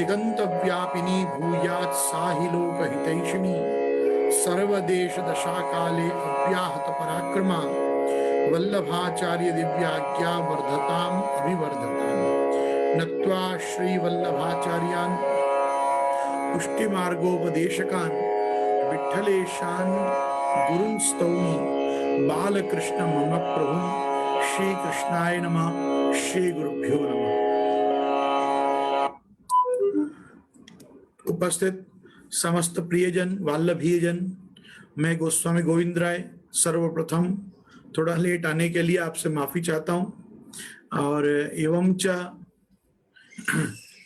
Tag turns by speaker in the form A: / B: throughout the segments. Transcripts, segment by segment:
A: दिगंत व्यापिनी भूयात् साहि लोकहितैषिणी सर्वदेश दशा काले अव्याहत पराक्रमा वल्लभाचार्य दिव्याज्ञा वर्धताम अभिवर्धताम नत्वा श्री वल्लभाचार्यान् पुष्टि मार्गोपदेशकान् विठ्ठलेशान् गुरुं स्तौमि बालकृष्ण मम प्रभु श्री कृष्णाय नमः। श्री गुरुभ्यो नमः। उपस्थित समस्त प्रियजन वाल्लभीयजन, मैं गोस्वामी गोविंद राय सर्वप्रथम थोड़ा लेट आने के लिए आपसे माफी चाहता हूं और एवं च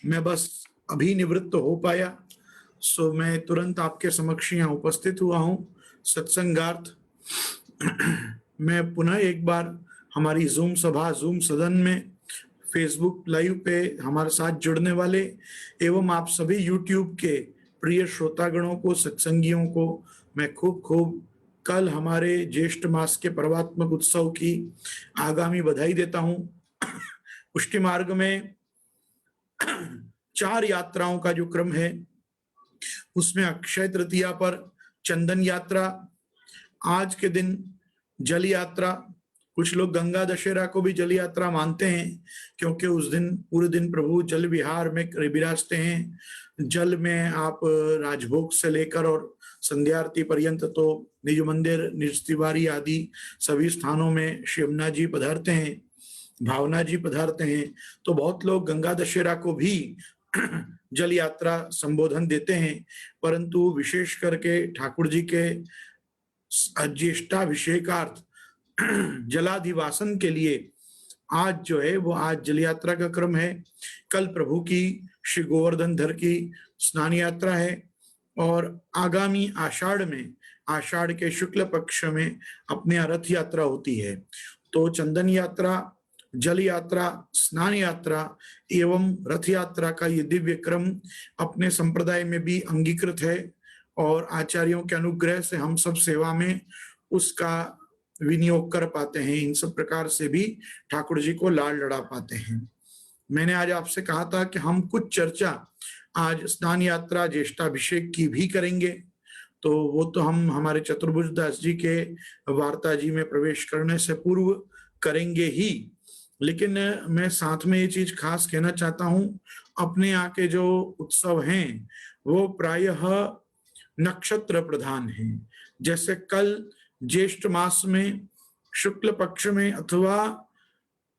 A: मैं बस अभी निवृत्त हो पाया, सो मैं तुरंत आपके समक्ष यहाँ उपस्थित हुआ हूँ सत्संगार्थ। मैं पुनः एक बार हमारी जूम सभा, जूम सदन में, फेसबुक लाइव पे हमारे साथ जुड़ने वाले एवं आप सभी यूट्यूब के प्रिय श्रोतागणों को, सत्संगियों को मैं खूब खूब कल हमारे ज्येष्ठ मास के पर्वात्मक उत्सव की आगामी बधाई देता हूं। पुष्टि मार्ग में 4 यात्राओं का जो क्रम है उसमें अक्षय तृतीया पर चंदन यात्रा, आज के दिन जल यात्रा, कुछ लोग गंगा दशहरा को भी जल यात्रा मानते हैं क्योंकि उस दिन पूरे दिन प्रभु जल विहार में विराजते हैं। जल में आप राजभोग से लेकर और संध्या आरती पर्यंत तो निज मंदिर, निज तिवारी आदि सभी स्थानों में शिवना जी पधारते हैं, भावना जी पधारते हैं। तो बहुत लोग गंगा दशहरा को भी जल यात्रा संबोधन देते हैं, परंतु विशेष करके ठाकुर जी के ज्येष्ठाभिषेकार्थ जलाधिवासन के लिए आज जो है वो आज जल यात्रा का क्रम है। कल प्रभु की श्री गोवर्धन धर की स्नान यात्रा है और आगामी आषाढ़ में, आषाढ़ के शुक्ल पक्ष में अपने रथ यात्रा होती है। तो चंदन यात्रा, जल यात्रा, स्नान यात्रा एवं रथ यात्रा का ये दिव्य क्रम अपने संप्रदाय में भी अंगीकृत है और आचार्यों के अनुग्रह से हम सब सेवा में उसका विनियोग कर पाते हैं। इन सब प्रकार से भी ठाकुर जी को लाल लड़ा पाते हैं। मैंने आज आपसे कहा था कि हम कुछ चर्चा आज स्नान यात्रा, ज्येष्ठाभिषेक की भी करेंगे, तो वो तो हम हमारे चतुर्भुज दास जी के वार्ता जी में प्रवेश करने से पूर्व करेंगे ही। लेकिन मैं साथ में ये चीज खास कहना चाहता हूं, अपने यहाँ के जो उत्सव हैं वो प्रायः नक्षत्र प्रधान हैं। जैसे कल ज्येष्ठ मास में शुक्ल पक्ष में अथवा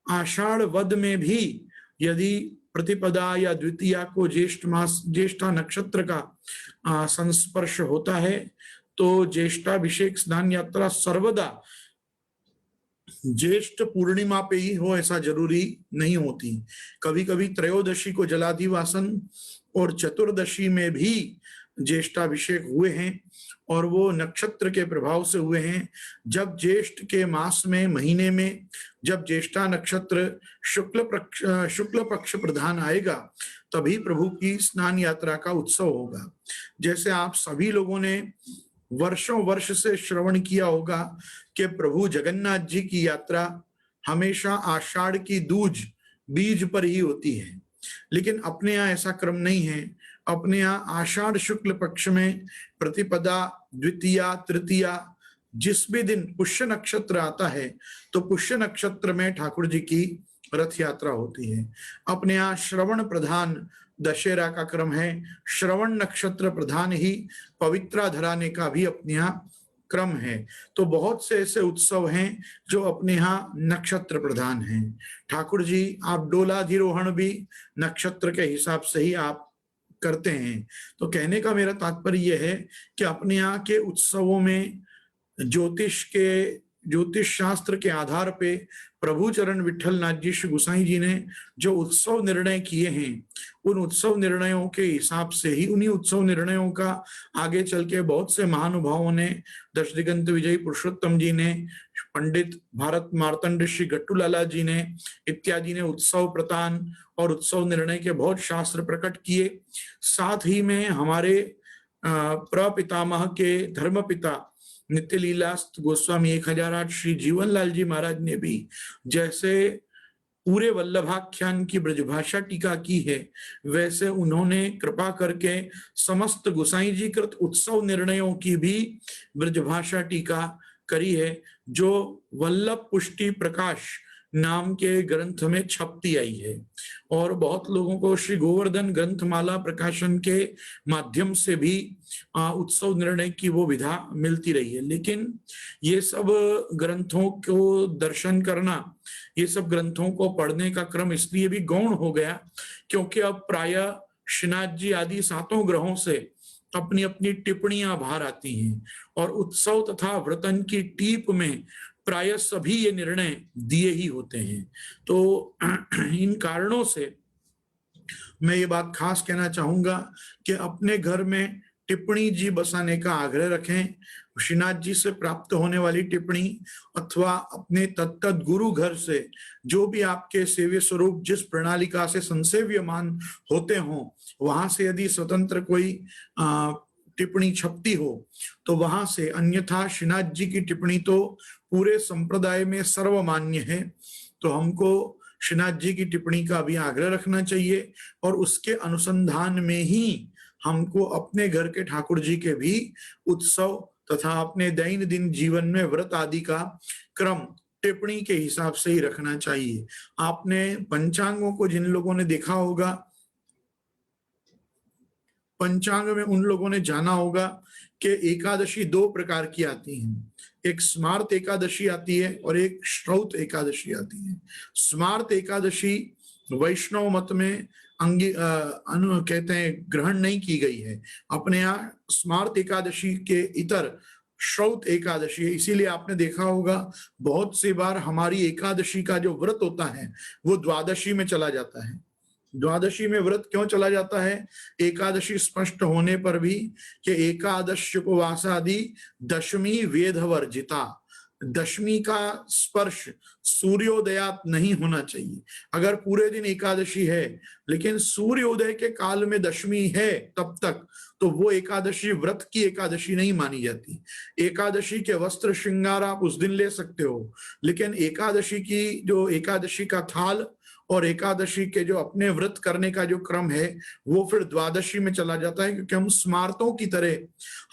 A: आषाढ़ वद में भी यदि प्रतिपदा या द्वितीया को ज्येष्ठ मास, ज्येष्ठा नक्षत्र का संस्पर्श होता है तो ज्येष्ठाभिषेक स्नान यात्रा सर्वदा ज्येष्ठ पूर्णिमा पे ही हो ऐसा जरूरी नहीं होती। कभी कभी त्रयोदशी को जलाधिवासन और चतुर्दशी में भी ज्येष्ठाभिषेक हुए हैं और वो नक्षत्र के प्रभाव से हुए हैं। जब ज्येष्ठ के मास में, महीने में जब ज्येष्ठा नक्षत्र शुक्ल पक्ष प्रधान आएगा तभी प्रभु की स्नान यात्रा का उत्सव होगा। जैसे आप सभी लोगों ने वर्षों वर्ष से श्रवण किया होगा कि प्रभु जगन्नाथ जी की यात्रा हमेशा आषाढ़ की दूज बीज पर ही होती है, लेकिन अपने यहाँ ऐसा क्रम नहीं है। अपने यहाँ आषाढ़ शुक्ल पक्ष में प्रतिपदा, द्वितीया, तृतीया, जिस भी दिन पुष्य नक्षत्र आता है तो पुष्य नक्षत्र में ठाकुर जी की रथ यात्रा होती है। अपने यहाँ श्रवण प्रधान दशहरा का क्रम है, श्रवण नक्षत्र प्रधान ही पवित्रा धराने का भी अपने यहाँ क्रम है। तो बहुत से ऐसे उत्सव हैं जो अपने यहाँ नक्षत्र प्रधान हैं। ठाकुर जी आप डोलाधिरोहण भी नक्षत्र के हिसाब से ही आप करते हैं। तो कहने का मेरा तात्पर्य यह है कि अपने यहाँ के उत्सवों में ज्योतिष शास्त्र के आधार पे प्रभु चरण विठल नाथ जी श्री गोसाई जी ने जो उत्सव निर्णय किए हैं, उन उत्सव निर्णयों के हिसाब से ही, उन्हीं उत्सव निर्णयों का आगे चल के बहुत से महानुभावों ने, दश दिगंत विजयी पुरुषोत्तम जी ने, पंडित भारत मार्तंड श्री गट्टू लाला जी ने इत्यादि ने उत्सव प्रतान और उत्सव निर्णय के बहुत शास्त्र प्रकट किए। साथ ही में हमारे प्रपितामह के धर्मपिता नित्य लीलास्त गोस्वामी 1008 श्री जीवनलाल जी महाराज ने भी जैसे पूरे वल्लभाख्यान की ब्रजभाषा टीका की है, वैसे उन्होंने कृपा करके समस्त गोसाई जी कृत उत्सव निर्णयों की भी ब्रजभाषा टीका करी है, जो वल्लभ पुष्टि प्रकाश नाम के ग्रंथ में छपती आई है। और बहुत लोगों को श्री गोवर्धन ग्रंथमाला प्रकाशन के माध्यम से भी उत्सव निर्णय की वो विधा मिलती रही है। लेकिन ये सब ग्रंथों को दर्शन करना, ये सब ग्रंथों को पढ़ने का क्रम इसलिए भी गौण हो गया क्योंकि अब प्राय श्रीनाथ जी आदि 7 ग्रहों से अपनी अपनी टिप्पणियां बाहर आती हैं, और उत्सव तथा व्रतन की टीप में प्राय सभी ये निर्णय दिए ही होते हैं। तो इन कारणों से मैं ये बात खास कहना चाहूंगा कि अपने घर में टिप्पणी जी बसाने का आग्रह रखें। श्रीनाथ जी से प्राप्त होने वाली टिप्पणी अथवा अपने तत्त गुरु घर से जो भी आपके सेव्य स्वरूप जिस प्रणालिका से संसेव्यमान होते हों, वहां से यदि स्वतंत्र कोई टिप्पणी छपती हो तो वहां से, अन्यथा श्रीनाथ जी की टिप्पणी तो पूरे संप्रदाय में सर्वमान्य है, तो हमको श्रीनाथ जी की टिप्पणी का भी आग्रह रखना चाहिए और उसके अनुसंधान में ही हमको अपने घर के ठाकुर जी के भी उत्सव तथा अपने दैनंदिन जीवन में व्रत आदि का क्रम टिप्पणी के हिसाब से ही रखना चाहिए। आपने पंचांगों को जिन लोगों ने देखा होगा, पंचांग में उन लोगों ने जाना होगा कि एकादशी 2 प्रकार की आती हैं। एक स्मार्त एकादशी आती है और एक श्रौत एकादशी आती है। स्मार्त एकादशी वैष्णव मत में कहते हैं ग्रहण नहीं की गई है। अपने यहाँ स्मार्त एकादशी के इतर श्रौत एकादशी है। इसीलिए आपने देखा होगा बहुत सी बार हमारी एकादशी का जो व्रत होता है वो द्वादशी में चला जाता है। द्वादशी में व्रत क्यों चला जाता है? एकादशी स्पष्ट होने पर भी कि एकादश उपवासादि दशमी वेद वर्जिता, दशमी का स्पर्श सूर्योदयात नहीं होना चाहिए। अगर पूरे दिन एकादशी है लेकिन सूर्योदय के काल में दशमी है तब तक तो वो एकादशी व्रत की एकादशी नहीं मानी जाती। एकादशी के वस्त्र श्रृंगार आप उस दिन ले सकते हो, लेकिन एकादशी की जो एकादशी का थाल और एकादशी के जो अपने व्रत करने का जो क्रम है वो फिर द्वादशी में चला जाता है, क्योंकि हम स्मार्तों की तरह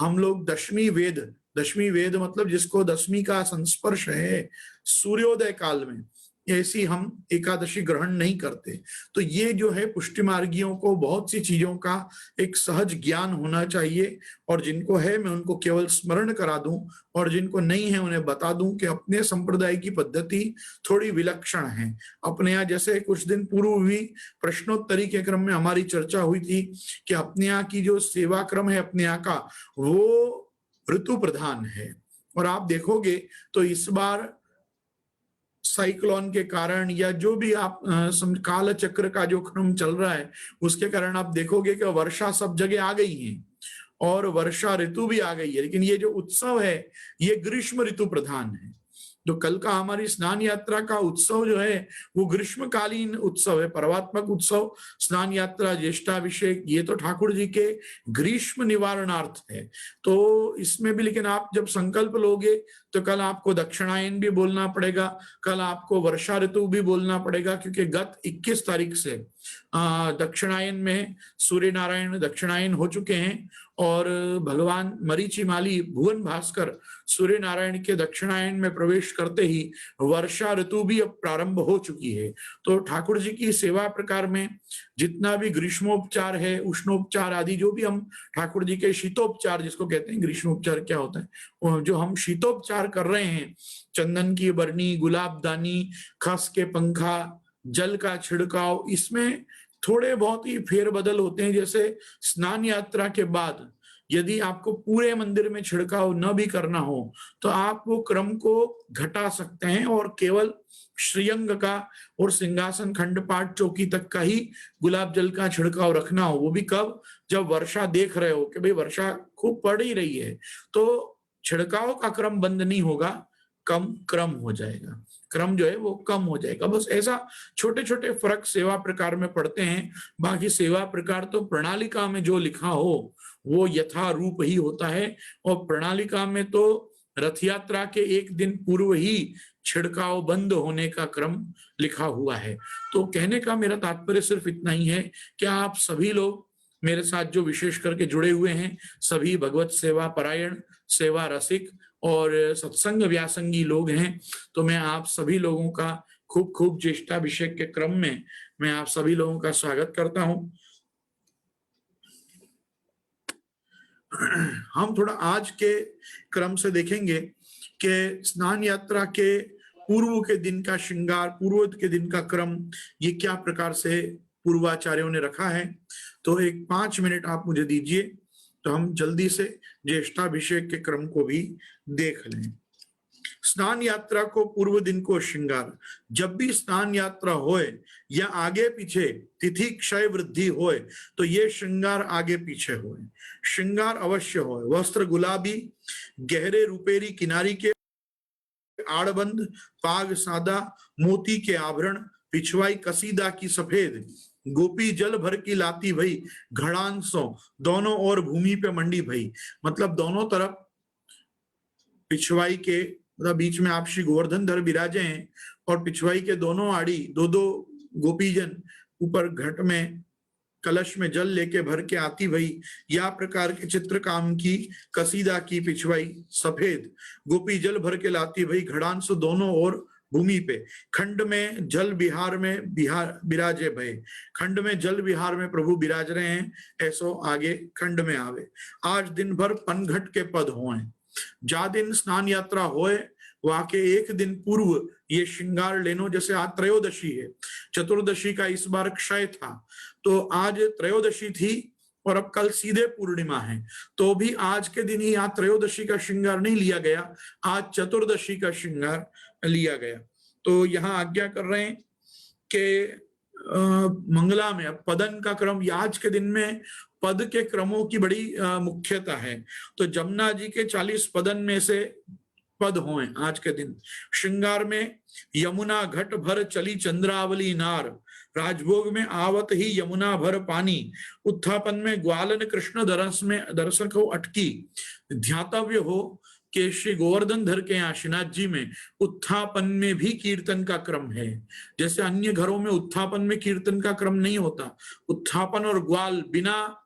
A: हम लोग दशमी वेद मतलब जिसको दशमी का संस्पर्श है सूर्योदय काल में, ऐसी हम एकादशी ग्रहण नहीं करते। तो ये जो है पुष्टि मार्गियों को बहुत सी चीजों का एक सहज ज्ञान होना चाहिए, और जिनको है मैं उनको केवल स्मरण करा दूं और जिनको नहीं है उन्हें बता दूं कि अपने संप्रदाय की पद्धति थोड़ी विलक्षण है। अपने यहाँ जैसे कुछ दिन पूर्व भी प्रश्नोत्तरी के क्रम में हमारी चर्चा हुई थी कि अपने यहाँ की जो सेवा क्रम है अपने यहाँ का वो ऋतु प्रधान है, और आप देखोगे तो इस बार साइक्लोन के कारण या जो भी आप काल चक्र का जो क्रम चल रहा है उसके कारण आप देखोगे कि वर्षा सब जगह आ गई है और वर्षा ऋतु भी आ गई है, लेकिन ये जो उत्सव है ये ग्रीष्म ऋतु प्रधान है। जो कल का हमारी स्नान यात्रा का उत्सव जो है वो ग्रीष्मकालीन उत्सव है। पर्वात्मक उत्सव स्नान यात्रा ज्येष्ठाभिषेक ये तो ठाकुर जी के ग्रीष्म निवारणार्थ है। तो इसमें भी लेकिन आप जब संकल्प लोगे तो कल आपको दक्षिणायन भी बोलना पड़ेगा, कल आपको वर्षा ऋतु भी बोलना पड़ेगा, क्योंकि गत 21 तारीख से दक्षिणायन में सूर्य नारायण दक्षिणायन हो चुके हैं और भगवान मरीचि माली भुवन भास्कर सूर्य नारायण के दक्षिणायन में प्रवेश करते ही वर्षा ऋतु भी अब प्रारंभ हो चुकी है। तो ठाकुर जी की सेवा प्रकार में जितना भी ग्रीष्मोपचार है, उष्णोपचार आदि जो भी हम ठाकुर जी के शीतोपचार जिसको कहते हैं, ग्रीष्मोपचार क्या होता है, जो हम शीतोपचार कर रहे हैं, चंदन की बरनी, गुलाब दानी, खस के पंखा, जल का छिड़काव, इसमें थोड़े बहुत ही फेरबदल होते हैं। जैसे स्नान यात्रा के बाद यदि आपको पूरे मंदिर में छिड़काव न भी करना हो तो आप वो क्रम को घटा सकते हैं और केवल श्रीअंग का और सिंहासन खंडपाठ चौकी तक का ही गुलाब जल का छिड़काव रखना हो। वो भी कब? जब वर्षा देख रहे हो कि भाई वर्षा खूब पड़ ही रही है, तो छिड़काव का क्रम बंद नहीं होगा, कम क्रम हो जाएगा, क्रम जो है वो कम हो जाएगा। बस ऐसा छोटे छोटे फर्क सेवा प्रकार में पड़ते हैं। बाकी सेवा प्रकार तो प्रणालिका में जो लिखा हो वो यथा रूप ही होता है, और प्रणालिका में तो रथ यात्रा के एक दिन पूर्व ही छिड़काव बंद होने का क्रम लिखा हुआ है। तो कहने का मेरा तात्पर्य सिर्फ इतना ही है कि आप सभी लोग मेरे साथ जो विशेष करके जुड़े हुए हैं, सभी भगवत सेवा परायण, सेवा रसिक और सत्संग व्यासंगी लोग हैं, तो मैं आप सभी लोगों का खूब खूब ज्येष्ठाभिषेक के क्रम में मैं आप सभी लोगों का स्वागत करता हूं। हम थोड़ा आज के क्रम से देखेंगे कि स्नान यात्रा के पूर्व के दिन का श्रृंगार, पूर्व के दिन का क्रम, ये क्या प्रकार से पूर्वाचार्यों ने रखा है। तो एक 5 मिनट आप मुझे दीजिए, तो हम जल्दी से ज्येष्ठाभिषेक के क्रम को भी देख लें। स्नान यात्रा को पूर्व दिन को श्रृंगार। जब भी स्नान यात्रा होए या आगे पीछे तिथि क्षय वृद्धि होए, तो ये श्रृंगार आगे पीछे होए। श्रृंगार अवश्य होए। वस्त्र गुलाबी, गहरे रुपेरी किनारी के आड़बंद, पाग सादा, मोती के आभरण, पिछवाई कसीदा की सफेद, गोपी जल भर की लाती भई, घड़ांसों दोनों ओर भूमि पे मंडी भई। मतलब दोनों तरफ पिछवाई के, मतलब बीच में आप श्री गोवर्धन धर विराजे हैं और पिछवाई के दोनों आड़ी दो दो गोपीजन ऊपर घट में कलश में जल लेके भर के आती भई। या प्रकार के चित्र काम की कसीदा की पिछवाई सफेद, गोपी जल भर के लाती भई, घड़ांस दोनों ओर भूमि पे, खंड में जल विहार में विराजे भय। खंड में जल विहार में प्रभु विराज रहे हैं, ऐसो आगे खंड में आवे। आज दिन भर पनघट के पद होए। जा दिन स्नान यात्रा होए वहां के एक दिन पूर्व ये श्रृंगार लेनो। जैसे आज त्रयोदशी है, चतुर्दशी का इस बार क्षय था, तो आज त्रयोदशी थी और अब कल सीधे पूर्णिमा है, तो भी आज के दिन ही आज त्रयोदशी का श्रृंगार नहीं लिया गया, आज चतुर्दशी का श्रृंगार लिया गया। तो यहाँ आज्ञा कर रहे हैं कि मंगला में अब पदन का क्रम, आज के दिन में पद के क्रमों की बड़ी मुख्यता है। तो जमुना जी के 40 पदन में से पद हों आज के दिन। श्रृंगार में यमुना घट भर चली चंद्रावली नार, राजभोग में आवत ही यमुना भर पानी, उत्थापन में ग्वालन कृष्ण दर्शन को अटकी। ध्यातव्य हो कि श्री गोवर्धन धर के यहाँ श्रीनाथ जी में उत्थापन में भी कीर्तन का क्रम है। जैसे अन्य घरों में उत्थापन में कीर्तन का क्रम नहीं होता, उत्थापन और ग्वाल बिना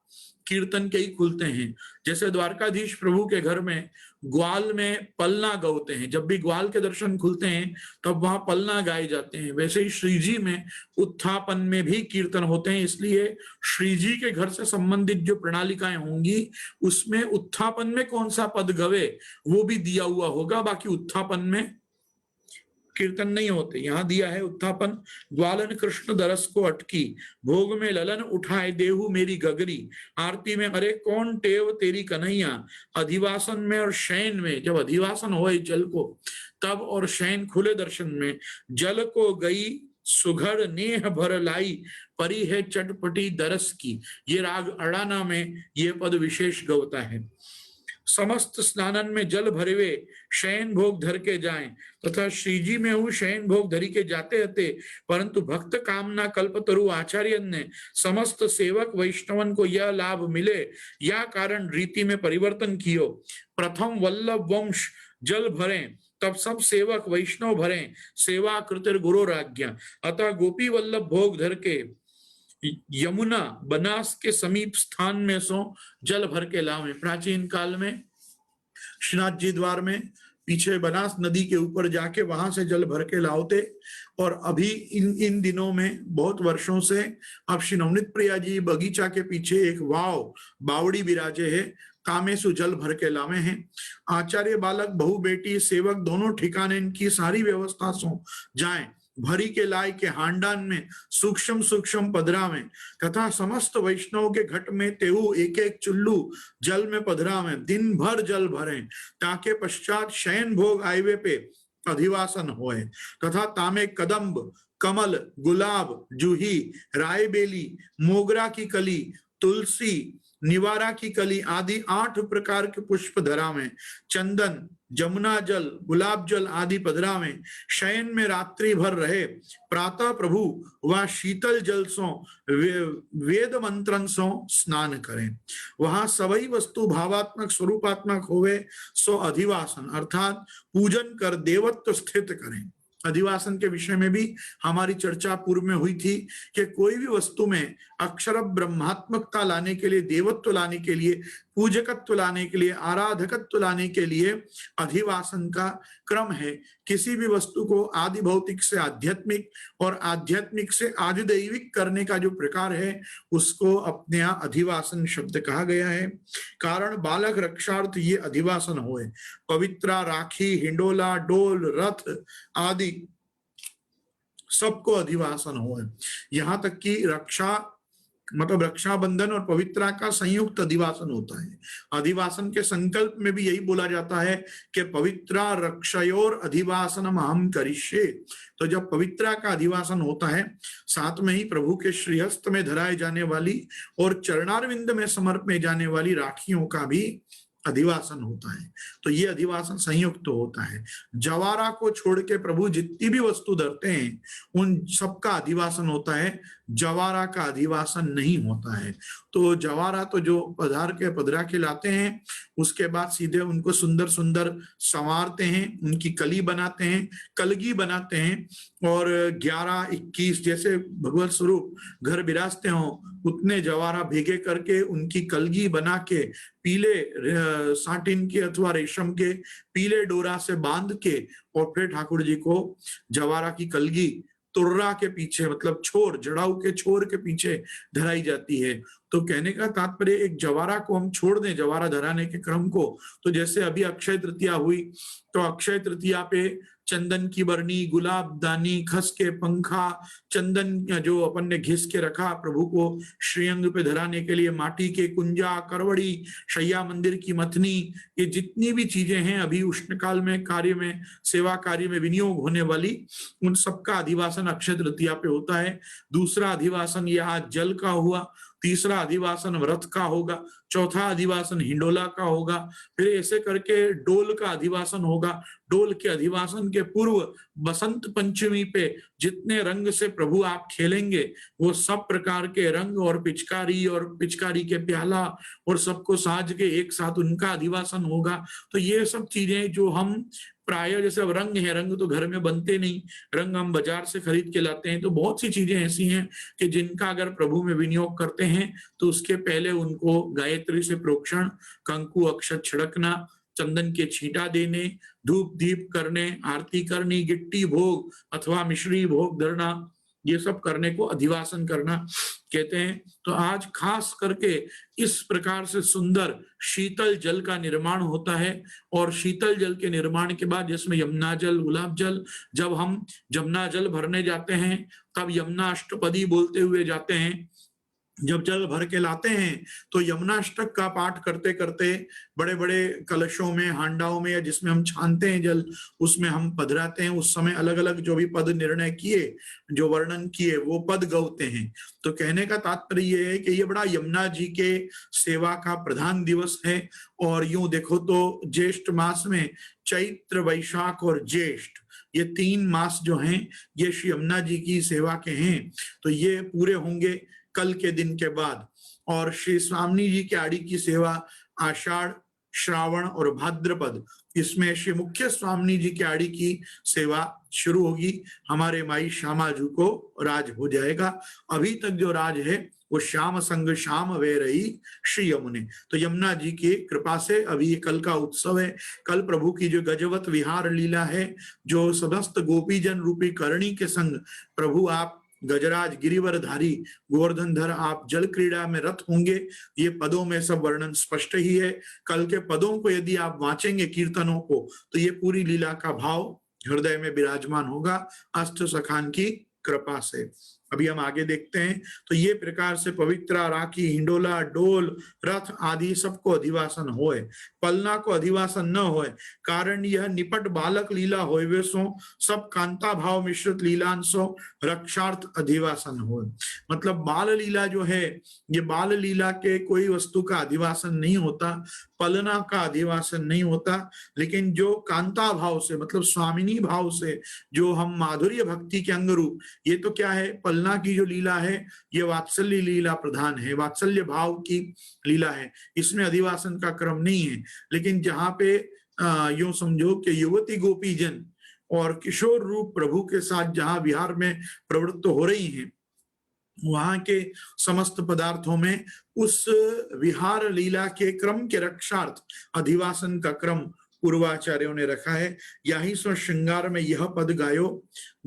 A: कीर्तन के ही खुलते हैं। जैसे द्वारकाधीश प्रभु के घर में ग्वाल में पलना गाते हैं, जब भी ग्वाल के दर्शन खुलते हैं तब वहां पलना गाए जाते हैं। वैसे ही श्रीजी में उत्थापन में भी कीर्तन होते हैं, इसलिए श्रीजी के घर से संबंधित जो प्रणालिकाएं होंगी उसमें उत्थापन में कौन सा पद गवे वो भी दिया हुआ होगा, बाकी उत्थापन में कीर्तन नहीं होते। यहाँ दिया है उत्थापन, ग्वालन कृष्ण दरस को अटकी, भोग में ललन उठाए देहु मेरी गगरी, आरती में अरे कौन टेव तेरी कन्हैया, अधिवासन में और शयन में, जब अधिवासन हो जल को तब और शयन खुले दर्शन में, जल को गई सुघड़ नेह भर लाई, परी है चटपटी दरस की। ये राग अड़ाना में ये पद विशेष गवता है। समस्त स्नानन में जल भरवे शयन भोग धर के जाएं, तथा श्रीजी में हूँ शयन भोग धरी के जाते हते, परंतु भक्त कामना कल्पतरु आचार्य ने समस्त सेवक वैष्णवन को यह लाभ मिले, या कारण रीति में परिवर्तन कियो। प्रथम वल्लभ वंश जल भरें, तब सब सेवक वैष्णव भरें, सेवा कृतिर गुरु राज्ञा। अतः गोपी वल्लभ भोग धर के यमुना बनास के समीप स्थान में सो जल भर के लावे। प्राचीन काल में श्रीनाथ जी द्वार में पीछे बनास नदी के ऊपर जाके वहां से जल भर के लाते, और अभी इन दिनों में बहुत वर्षों से अब श्री नवनीत प्रिया जी बगीचा के पीछे एक वाव बावड़ी विराजे है, कामेसु जल भर के लावे हैं। आचार्य बालक बहु बेटी सेवक दोनों ठिकाने इनकी सारी व्यवस्था सो जाए, भरी के लाय के हांडान में सूक्ष्म सूक्ष्म पधरा में, तथा समस्त वैष्णव के घट में तेहु एक एक चुल्लू जल में पधरा में, दिन भर जल भरें, ताके पश्चात शयन भोग आयवे पे अधिवासन होए। तथा तामे कदम्ब कमल गुलाब जूही राय बेली मोगरा की कली तुलसी निवारा की कली आदि 8 प्रकार के पुष्प धरा में, चंदन, जमुना जल, गुलाब जल आदि पधरा में, शयन में रात्रि भर रहे, प्रातः प्रभु वह शीतल जल सो वेद मंत्रन सो स्नान करें। वहां सभी वस्तु भावात्मक स्वरूपात्मक होवे सो अधिवासन अर्थात पूजन कर देवत्व स्थित करें। अधिवासन के विषय में भी हमारी चर्चा पूर्व में हुई थी कि कोई भी वस्तु में अक्षर ब्रह्मात्मकता लाने के लिए, देवत्व लाने के लिए, पूजकत्व लाने के लिए, आराधकत्व लाने के लिए अधिवासन का क्रम है। किसी भी वस्तु को आदि भौतिक से आध्यात्मिक और आध्यात्मिक से आदिदैविक करने का जो प्रकार है उसको अपने यहाँ अधिवासन शब्द कहा गया है। कारण बालक रक्षार्थ ये अधिवासन होए। पवित्रा, राखी, हिंडोला, डोल, रथ आदि सबको अधिवासन होए। यहाँ तक कि रक्षा मतलब रक्षाबंधन और पवित्रा का संयुक्त अधिवासन होता है। अधिवासन के संकल्प में भी यही बोला जाता है कि पवित्रा रक्षयोर अधिवासनम अहम करिष्ये। तो जब पवित्रा का अधिवासन होता है साथ में ही प्रभु के श्रीहस्त में धराए जाने वाली और चरणारविंद में समर्पे जाने वाली राखियों का भी अधिवासन होता है। तो ये अधिवासन संयुक्त होता है। जवारा को छोड़ के प्रभु जितनी भी वस्तु धरते हैं उन सबका अधिवासन होता है, जवारा का अधिवासन नहीं होता है। तो जवारा तो जो पधरा के लाते हैं उसके बाद सीधे उनको सुंदर सुंदर संवारते हैं, उनकी कली बनाते हैं, कलगी बनाते हैं और 11-21 जैसे भगवत स्वरूप घर विराजते हो उतने जवारा भेगे करके उनकी कलगी बना के पीले साटिन के अथवा रेशम के पीले डोरा से बांध के और फिर ठाकुर जी को जवारा की कलगी तुर्रा के पीछे मतलब छोर, जड़ाऊ के छोर के पीछे धराई जाती है। तो कहने का तात्पर्य एक जवारा को हम छोड़ दें, जवारा धराने के क्रम को, तो जैसे अभी अक्षय तृतीया हुई तो अक्षय तृतीया पे चंदन की बरनी, गुलाब दानी, खस के पंखा, चंदन जो अपन ने घिस के रखा प्रभु को श्रीअंग पे धराने के लिए, माटी के कुंजा, करवड़ी, शैया मंदिर की मथनी, ये जितनी भी चीजें हैं अभी उष्ण काल में कार्य में, सेवा कार्य में विनियोग होने वाली, उन सबका अधिवासन अक्षय तृतीया पे होता है। दूसरा अधिवासन ये आज जल का हुआ, तीसरा अधिवासन व्रत का होगा, चौथा अधिवासन हिंडोला का होगा, फिर ऐसे करके डोल का अधिवासन होगा। डोल के अधिवासन के पूर्व बसंत पंचमी पे जितने रंग से प्रभु आप खेलेंगे वो सब प्रकार के रंग और पिचकारी के प्याला और सबको साज के एक साथ उनका अधिवासन होगा। तो ये सब चीजें जो हम प्राय जैसे अब रंग है, रंग तो घर में बनते नहीं, रंग हम बाजार से खरीद के लाते हैं। तो बहुत सी चीजें ऐसी हैं कि जिनका अगर प्रभु में विनियोग करते हैं तो उसके पहले उनको गायत्री से प्रोक्षण, कंकु अक्षत छिड़कना, चंदन के छींटा देने, धूप दीप करने, आरती करनी, गिट्टी भोग अथवा मिश्री भोग धरना, ये सब करने को अधिवासन करना कहते हैं। तो आज खास करके इस प्रकार से सुंदर शीतल जल का निर्माण होता है और शीतल जल के निर्माण के बाद जिसमें यमुना जल, गुलाब जल, जब हम यमुना जल भरने जाते हैं तब यमुना अष्टपदी बोलते हुए जाते हैं। जब जल भर के लाते हैं तो यमुनाष्टक का पाठ करते करते बड़े बड़े कलशों में, हांडाओं में या जिसमें हम छानते हैं जल उसमें हम पधराते हैं। उस समय अलग अलग जो भी पद निर्णय किए, जो वर्णन किए वो पद गौते हैं। तो कहने का तात्पर्य ये है कि ये बड़ा यमुना जी के सेवा का प्रधान दिवस है। और यूं देखो तो ज्येष्ठ मास में चैत्र, वैशाख और ज्येष्ठ ये 3 मास जो हैं ये श्री यमुना जी की सेवा के हैं। तो ये पूरे होंगे कल के दिन के बाद। और श्री स्वामी जी की आड़ी की सेवा आषाढ़, श्रावण और भाद्रपद, इसमें श्री मुख्य स्वामी जी की आड़ी की सेवा शुरू होगी। हमारे माई श्यामा जी को राज हो जाएगा। अभी तक जो राज है वो श्याम संग श्याम वे रही श्री यमुने। तो यमुना जी की कृपा से अभी ये कल का उत्सव है। कल प्रभु की जो गजवत विहार लीला है, जो समस्त गोपीजन रूपी करणी के संग प्रभु आप गजराज गिरिवरधारी गोवर्धनधर आप जल क्रीड़ा में रत होंगे, ये पदों में सब वर्णन स्पष्ट ही है। कल के पदों को यदि आप वांचेंगे कीर्तनों को तो ये पूरी लीला का भाव हृदय में विराजमान होगा अष्ट सखान की कृपा से। अभी हम आगे देखते हैं। तो ये प्रकार से पवित्रा, राखी, हिंडोला, डोल, रथ आदि सबको अधिवासन होए, पलना को अधिवासन न होए, कारण यह निपट बालक लीला होवे सो, सब कांता भाव मिश्रित लीलांशो रक्षार्थ अधिवासन हो। मतलब बाल लीला जो है, ये बाल लीला के कोई वस्तु का अधिवासन नहीं होता, पलना का अधिवासन नहीं होता, लेकिन जो कांता भाव से मतलब स्वामिनी भाव से जो हम माधुर्य भक्ति के अंग रूप, ये तो क्या है, पलना की जो लीला है ये वात्सल्य लीला प्रधान है, वात्सल्य भाव की लीला है, इसमें अधिवासन का क्रम नहीं है। लेकिन जहां पे यूं समझो कि युवती गोपी जन और किशोर रूप प्रभु के साथ जहां विहार में प्रवृत्त हो रही हैं, वहां के समस्त पदार्थों में उस विहार लीला के क्रम के रक्षार्थ अधिवासन का क्रम पूर्वाचार्यों ने रखा है। यही सो श्रृंगार में यह पद गायो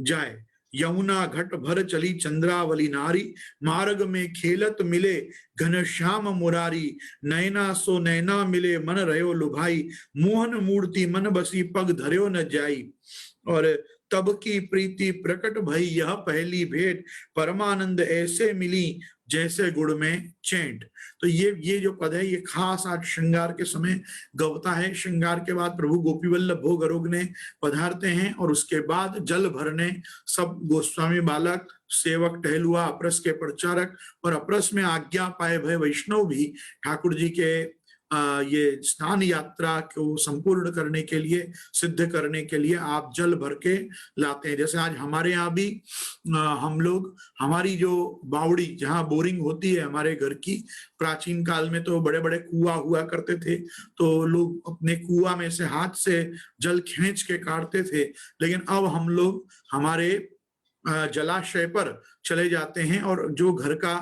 A: जाए, यमुना घट भर चली चंद्रावली नारी, मार्ग में खेलत मिले घनश्याम मुरारी, नैना सो नैना मिले मन रहो लुभाई, मोहन मूर्ति मन बसी पग धर्यो न जाई। और तब की प्रीति प्रकट भई यह पहली भेंट, परमानंद ऐसे मिली जैसे गुड़ में चेंट। तो ये जो पद है ये खास आज श्रृंगार के समय गवता है। श्रृंगार के बाद प्रभु गोपी वल्लभ भोग अरोगने पधारते हैं और उसके बाद जल भरने सब गोस्वामी बालक, सेवक, टहलुआ, अपरस के प्रचारक और अपरस में आज्ञा पाए भय वैष्णव भी ठाकुर जी के ये स्नान यात्रा को संपूर्ण करने के लिए, सिद्ध करने के लिए आप जल भर के लाते हैं। जैसे आज हमारे यहाँ भी हम लोग, हमारी जो बावड़ी जहाँ बोरिंग होती है हमारे घर की, प्राचीन काल में तो बड़े बड़े कुआं हुआ करते थे, तो लोग अपने कुआं में से हाथ से जल खींच के काटते थे। लेकिन अब हम लोग हमारे जलाशय पर चले जाते हैं और जो घर का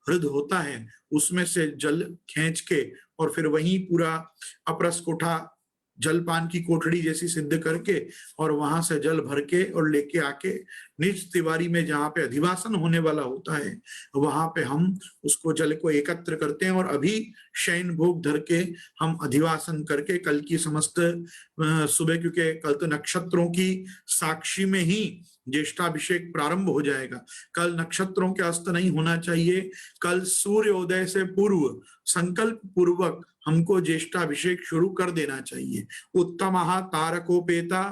A: हृद होता है उसमें से जल खींच के और फिर वहीं पूरा अपरस कोठा, जलपान की कोठड़ी जैसी सिद्ध करके और वहां से जल भर के और लेके आके निज तिवारी में जहाँ पे अधिवासन होने वाला होता है वहां पे हम उसको जल को एकत्र करते हैं और अभी शयन भोग धर के हम अधिवासन करके कल की समस्त सुबह, क्योंकि कल तो नक्षत्रों की साक्षी में ही ज्येष्ठाभिषेक प्रारंभ हो जाएगा। कल नक्षत्रों के अस्त नहीं होना चाहिए, कल सूर्योदय से पूर्व संकल्प पूर्वक हमको ज्येष्ठाभिषेक शुरू कर देना चाहिए। उत्तमः तारकोपेता,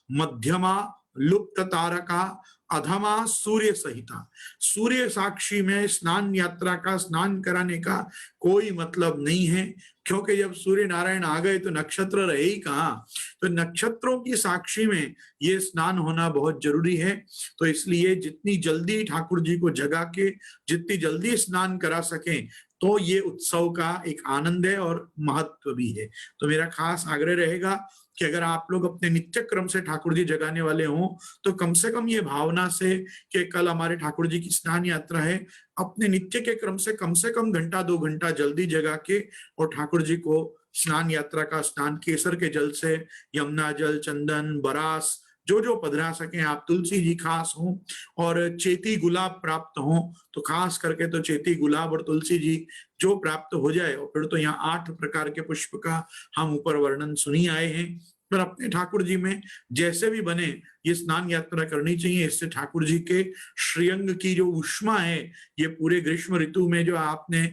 A: मध्यमा लुप्त तारका, अधमा सूर्य सहिता। सूर्य साक्षी में स्नान यात्रा का, स्नान कराने का कोई मतलब नहीं है, क्योंकि जब सूर्य नारायण आ गए तो नक्षत्र रहे ही कहाँ। तो नक्षत्रों की साक्षी में ये स्नान होना बहुत जरूरी है। तो इसलिए जितनी जल्दी ठाकुर जी को जगा के जितनी जल्दी स्नान करा सकें तो ये उत्सव का एक आनंद है और महत्व भी है। तो मेरा खास आग्रह रहेगा कि अगर आप लोग अपने नित्य क्रम से ठाकुर जी जगाने वाले हों तो कम से कम ये भावना से कि कल हमारे ठाकुर जी की स्नान यात्रा है, अपने नित्य के क्रम से कम घंटा 2 घंटा जल्दी जगा के और ठाकुर जी को स्नान यात्रा का स्नान केसर के जल से, यमुना जल, चंदन, बरास जो जो पधरा सके आप, तुलसी जी खास हो और चेती गुलाब प्राप्त हो तो खास करके तो चेती गुलाब और तुलसी जी जो प्राप्त हो जाए। और फिर तो यहाँ 8 प्रकार के पुष्प का हम ऊपर वर्णन सुनी आए हैं। पर अपने ठाकुर जी में जैसे भी बने ये स्नान यात्रा करनी चाहिए। इससे ठाकुर जी के श्रीअंग की जो ऊष्मा है, ये पूरे ग्रीष्म ऋतु में जो आपने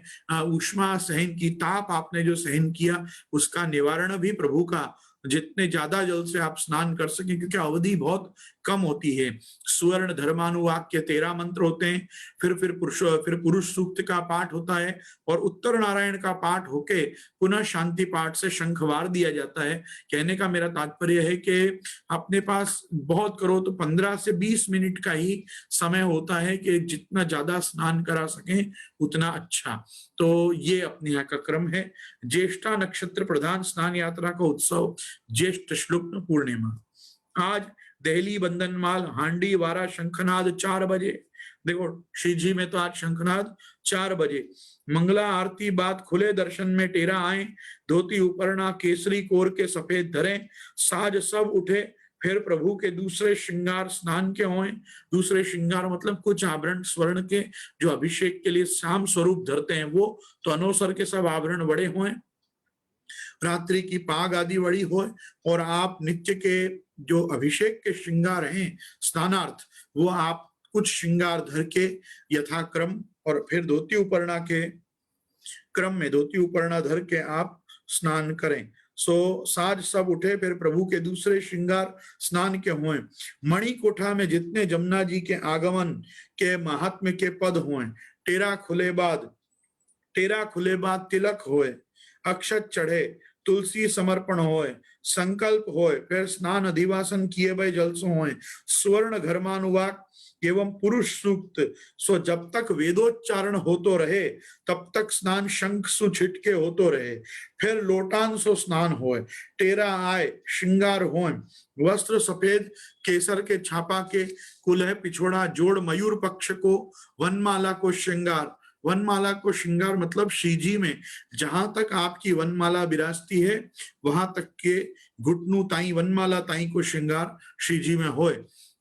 A: ऊष्मा सहन की, ताप आपने जो सहन किया, उसका निवारण भी प्रभु का, जितने ज्यादा जल से आप स्नान कर सके, क्योंकि अवधि बहुत कम होती है। सुवर्ण धर्मानुवाक्य 13 मंत्र होते हैं, फिर पुरुष सूक्त का पाठ होता है और उत्तर नारायण का पाठ होके पुनः शांति पाठ से शंखवार दिया जाता है। कहने का मेरा तात्पर्य है कि अपने पास बहुत करो तो 15 से 20 मिनट का ही समय होता है कि जितना ज्यादा स्नान करा सकें उतना अच्छा। तो ये अपने यहाँ का क्रम है। ज्येष्ठा नक्षत्र प्रधान स्नान यात्रा का उत्सव ज्येष्ठ शुक्ल पूर्णिमा। आज दहली, बंधनमाल, हांडी, वारा, शंखनाद 4 बजे। देखो श्री जी में तो आज शंखनाद 4 बजे। मंगला आरती बाद खुले दर्शन में टेरा आए, धोती उपरना केसरी कोर के सफेद धरे, साज सब उठे फिर प्रभु के दूसरे श्रृंगार स्नान के होए। दूसरे श्रृंगार मतलब कुछ आभरण स्वर्ण के जो अभिषेक के लिए शाम स्वरूप धरते हैं वो, तो अनोसर के सब आभरण बड़े हुए, रात्रि की पाग आदि बड़ी हो और आप नित्य के जो अभिषेक के श्रृंगार हैं स्नानार्थ वो आप कुछ श्रृंगार धर के यथाक्रम, और फिर धोती उपर्णा के क्रम में धोती उपर्णा धर के आप स्नान करें। सो साज सब उठे, फिर प्रभु के दूसरे श्रृंगार स्नान के हुए। मणि कोठा में जितने जमुना जी के आगमन के महात्म्य के पद हुए, टेरा खुले बाद तिलक होए, अक्षत चढ़े, तुलसी समर्पण होए, संकल्प होए, फिर स्नान अधिवासन किए भय जलसो होए, स्वर्ण घर्मानुवाक एवं पुरुष सूक्त। सो जब तक वेदोच्चारण होतो रहे तब तक स्नान शंख सु छिटके होतो रहे। फिर लोटान सो स्नान होए, टेरा आए, श्रृंगार होए, वस्त्र सफेद केसर के छापा के, कुलह पिछोड़ा जोड़ मयूर पक्ष को, वनमाला को श्रृंगार। वनमाला को श्रृंगार मतलब श्रीजी में जहां तक आपकी वनमाला विराजती है वहां तक के घुटनू ताई वनमाला ताई को श्रृंगार श्रीजी में होए।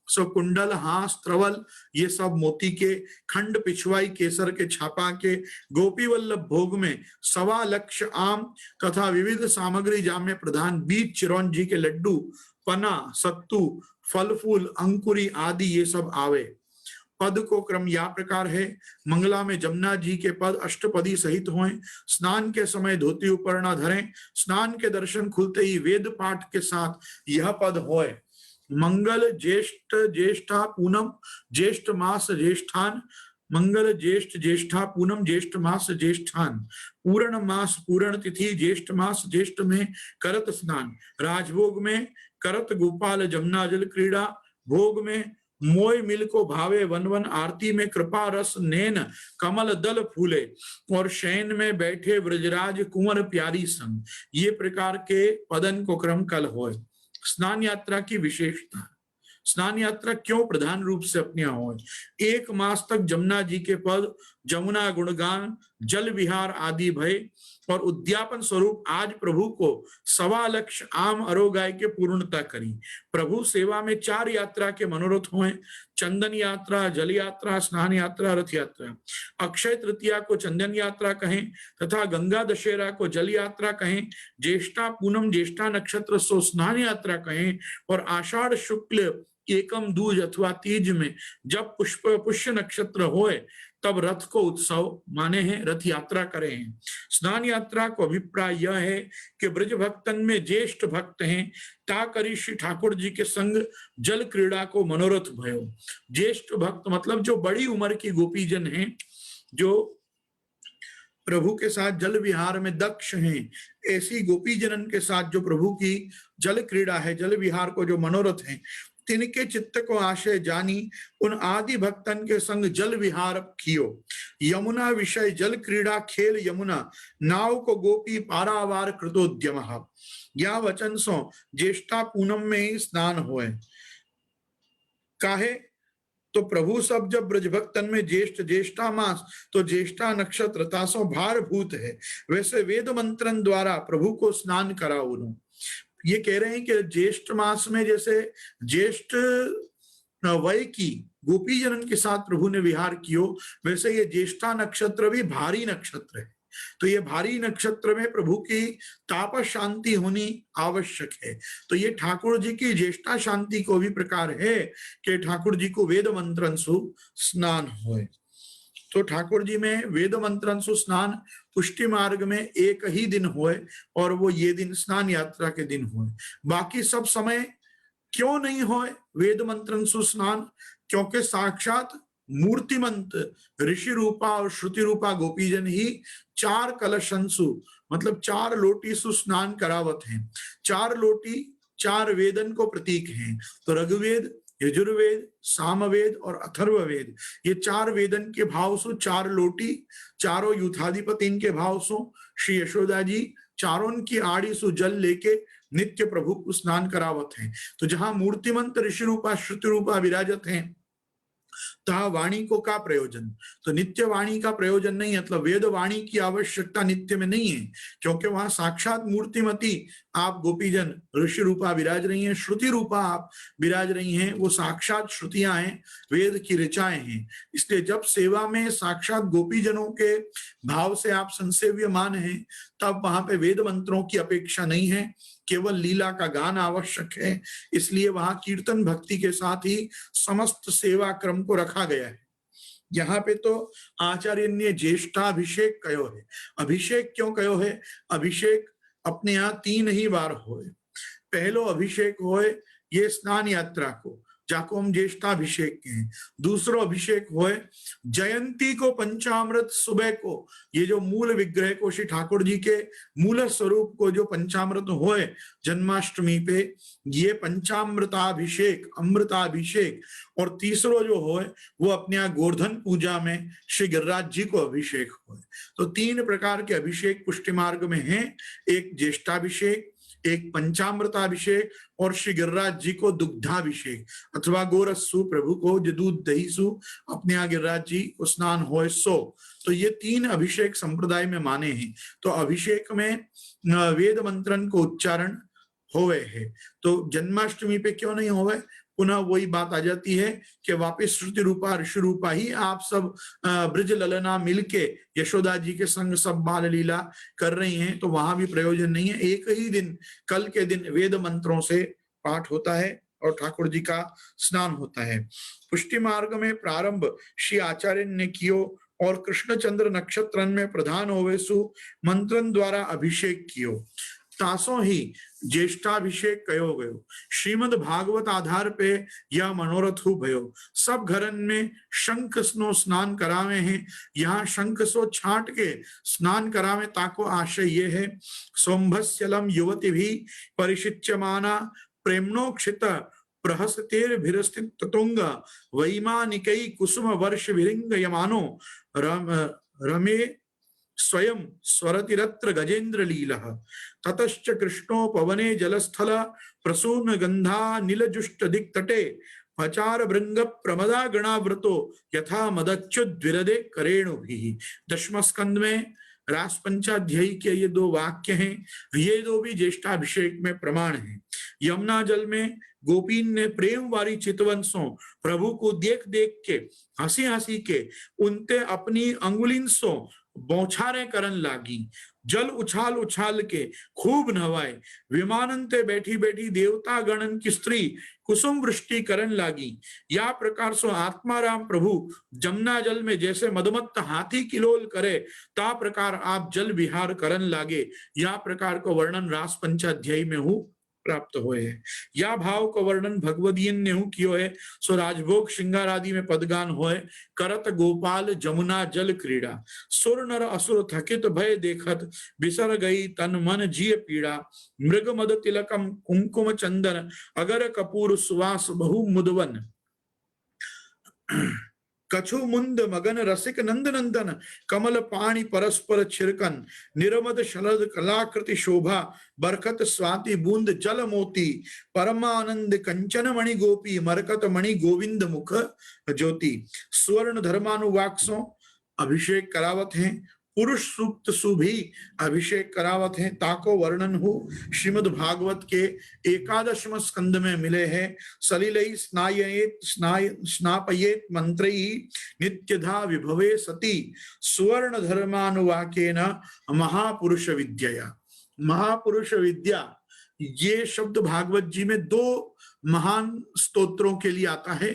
A: सो कुंडल, हास, त्रवल ये सब मोती के, खंड पिछवाई केसर के छापा के, गोपी वल्लभ भोग में 1.25 लाख आम तथा विविध सामग्री जामे प्रधान, बीज चिरौंजी के लड्डू, पना, सत्तू, फल फूल, अंकुरी आदि ये सब आवे। पद को क्रम या प्रकार है। मंगला में जमुना जी के पद अष्टपदी सहित हों। स्नान के समय धोती उपर्णा धरें। स्नान के दर्शन खुलते ही वेद पाठ के साथ यह पद होए। मंगल ज्येष्ठ ज्येष्ठा पूनम ज्येष्ठ मास ज्येष्ठान, मंगल ज्येष्ठ ज्येष्ठा पूनम ज्येष्ठ मास ज्येष्ठान, पूर्ण मास पूर्ण तिथि ज्येष्ठ मास ज्येष्ठ में करत स्नान, राजभोग में करत गोपाल जमुना जल क्रीड़ा, भोग में मोय मिल को भावे वन वन आरती में कृपा रस नैन कमल दल फूले, और शयन में बैठे ब्रजराज कुंवर प्यारी संग। ये प्रकार के पदन को क्रम कल होए। स्नान यात्रा की विशेषता। स्नान यात्रा क्यों प्रधान रूप से अपने हो? 1 मास तक जमुना जी के पद, जमुना गुणगान, जल विहार आदि भय और उद्यापन स्वरूप आज प्रभु को 1.25 लाख आम अरोगाय के पूर्णता करी। प्रभु सेवा में 4 यात्रा के मनोरथ हुए। चंदन यात्रा, जल यात्रा, स्नान यात्रा, रथ यात्रा। अक्षय तृतीया को चंदन यात्रा कहें तथा गंगा दशहरा को जल यात्रा कहें। ज्येष्ठा पूनम ज्येष्ठा नक्षत्र सो स्नान यात्रा कहें। और आषाढ़ शुक्ल एकम दूज अथवा तीज में जब पुष्य नक्षत्र होए तब रथ को उत्सव माने हैं, रथ यात्रा करें हैं। स्नान यात्रा को अभिप्राय यह है कि ब्रज भक्तन में ज्येष्ठ भक्त हैं, ताकरी श्री ठाकुर जी के संग जल क्रीड़ा को मनोरथ भयो। ज्येष्ठ भक्त मतलब जो बड़ी उम्र की गोपीजन हैं, जो प्रभु के साथ जल विहार में दक्ष हैं, ऐसी गोपीजनन के साथ जो प्रभु की जल क्रीड़ा है, जल विहार को जो मनोरथ है, तिनके चित्त को आशय जानी उन आदि भक्तन के संग जल विहार कियो। यमुना विषय जल क्रीड़ा खेल यमुना, नाव को गोपी पारावार कृतोद्यम। या वचन सो ज्येष्ठा पूनम में ही स्नान होए। काहे तो प्रभु सब जब ब्रज भक्तन में ज्येष्ठा मास तो ज्येष्ठा नक्षत्र तासो भारभूत है, वैसे वेद मंत्रन द्वारा प्रभु को स्नान कराओ। ये कह रहे हैं कि ज्येष्ठ मास में जैसे ज्येष्ठ वय की गोपी जनन के साथ प्रभु ने विहार कियो, वैसे ये ज्येष्ठा नक्षत्र भी भारी नक्षत्र है। तो ये भारी नक्षत्र में प्रभु की तापस शांति होनी आवश्यक है। तो ये ठाकुर जी की ज्येष्ठा शांति को भी प्रकार है कि ठाकुर जी को वेद मंत्रन सु स्नान होए। तो ठाकुर जी में वेद मंत्रन सु स्नान पुष्टि मार्ग में एक ही दिन होए और वो ये दिन स्नान यात्रा के दिन होए। बाकी सब समय क्यों नहीं होए वेद मंत्रन सु स्नान? क्योंकि साक्षात मूर्तिमंत ऋषि रूपा और श्रुति रूपा गोपीजन ही 4 कलशंसु मतलब 4 लोटी सु स्नान करावत हैं। 4 लोटी 4 वेदन को प्रतीक हैं। तो रघुवेद, यजुर्वेद, सामवेद और अथर्ववेद, ये 4 वेदन के भाव सु 4 लोटी, चारों यूथाधिपति इनके भाव सु श्री यशोदा जी चारों की आड़ी सु जल लेके नित्य प्रभु को स्नान करावत हैं। तो जहां मूर्तिमंत ऋषि रूपा श्रुति रूपा विराजत हैं, तहा वाणी को का प्रयोजन? तो नित्य वाणी का प्रयोजन नहीं, मतलब वेद वाणी की आवश्यकता नित्य में नहीं है, क्योंकि वहां साक्षात मूर्तिमती आप गोपीजन ऋषि रूपा विराज रही हैं, श्रुति रूपा आप विराज रही हैं। वो साक्षात श्रुतियां हैं, वेद की ऋचाएं हैं। इसलिए जब सेवा में साक्षात गोपीजनों के भाव से आप संसेव्यमान हैं, तब वहां पे वेद मंत्रों की अपेक्षा नहीं है, केवल लीला का गान आवश्यक है। इसलिए वहां कीर्तन भक्ति के साथ ही समस्त सेवा क्रम को रखा रखा गया है। यहाँ पे तो आचार्य ने ज्येष्ठाभिषेक कहो है। अभिषेक क्यों कहो है? अभिषेक अपने यहाँ 3 ही बार होए। पहलो अभिषेक होए ये स्नान यात्रा को, जाको हम ज्येष्ठाभिषेक के हैं। दूसरो अभिषेक होए जयंती को, पंचामृत सुबह को, ये जो मूल विग्रह को, श्री ठाकुर जी के मूल स्वरूप को जो पंचामृत होए जन्माष्टमी पे, ये पंचामृताभिषेक, अमृताभिषेक। और तीसरो जो होए वो अपने यहाँ गोवर्धन पूजा में श्री गिरिराज जी को अभिषेक होए। तो 3 प्रकार के अभिषेक पुष्टि मार्ग में हैं। एक ज्येष्ठाभिषेक, एक पंचामृताभिषेक और श्री गिरिराज जी को दुग्धाभिषेक अथवा गोरसु, प्रभु को जो दूध दही सु अपने यहाँ गिरिराज जी को स्नान होए सो। तो ये 3 अभिषेक संप्रदाय में माने हैं। तो अभिषेक में वेद मंत्रन को उच्चारण होवे है। तो जन्माष्टमी पे क्यों नहीं होवे? पुनः वही बात आ जाती है कि वापिस श्रुति रूपा ऋषि रूपा ही आप सब ब्रज ललना मिलके यशोदा जी के संग सब बाल लीला कर रही हैं, तो वहां भी प्रयोजन नहीं है। एक ही दिन, कल के दिन वेद मंत्रों से पाठ होता है और ठाकुर जी का स्नान होता है। पुष्टि मार्ग में प्रारंभ श्री आचार्य ने कियो और कृष्णचंद्र नक्षत्रन में प्रधान होवेसु मंत्रन द्वारा अभिषेक कियो, तासों ही ज्येष्ठाभिषेक कयो गयो। श्रीमद भागवत आधार पे यह मनोरथ हो भयो। सब घरन में शंख स्नो स्नान करावे हैं, यहाँ शंख सो छाट के स्नान करावे, ताको आशय ये है सोम्भस्यलम युवती भी परिशिच्यमाना प्रेमणोक्षित प्रहस्तेर भिरस्थित ततुंग वैमानिकई कुसुम वर्ष विरिंग यमानो रमे स्वयं स्वरतिरत्र गजेन्द्र लीलः ततश्च कृष्णो पवने जलस्थल प्रसून गंधा नीलजुष्ट दिक्तटे पचार भृंग प्रमदा गणाव्रतो यथा मदच्युद्विरदे करेणुभिः। 10वें स्कंद में रास पंचाध्यायी के ये 2 वाक्य हैं। ये 2 भी ज्येष्ठाभिषेक में प्रमाण हैं। यमुना जल में गोपीन ने प्रेम वाली चितवंशों प्रभु को देख देख के हंसी हंसी के उनते अपनी अंगुलिंसों बौछारे करन लागी। जल उछाल उछाल के खूब नहवाए। विमानंते बैठी बैठी देवता गणन की स्त्री कुसुम वृष्टि करन लागी। या प्रकार सो आत्माराम प्रभु जमुना जल में जैसे मदमत्त हाथी किलोल करे, ता प्रकार आप जल विहार करन लागे। या प्रकार को वर्णन रास पंचाध्यायी में हूँ प्राप्त हुए है। या भाव को वर्णन भगवदीयन ने हूँ कियो है। सो राजभोग श्रृंगार आदि में पदगान होए। करत गोपाल जमुना जल क्रीड़ा, सुर नर असुर थकित भय देखत बिसर गई तन मन जिय पीड़ा। मृग मद तिलकम कुमकुम चंदन अगर कपूर सुवास बहु मुदवन। कछु मुंद मगन रसिक नंद नंदन कमल पाणी परस्पर छिरकन। निरमद शरद कलाकृति शोभा बरकत स्वाति बूंद जल मोती। परमानंद कंचन मणि गोपी मरकत मणि गोविंद मुख ज्योति। स्वर्ण धर्मानुवाक्सों अभिषेक करावत हैं। पुरुष सूक्त सु भी अभिषेक करावत हैं। ताको वर्णन हो श्रीमद भागवत के 11वें स्कंद में मिले हैं। सलिलई स्नायेत स्नापयेत मंत्रई नित्यधा विभवे सती सुवर्ण धर्मानुवाकेन महापुरुष विद्या। महापुरुष विद्या ये शब्द भागवत जी में 2 महान स्तोत्रों के लिए आता है।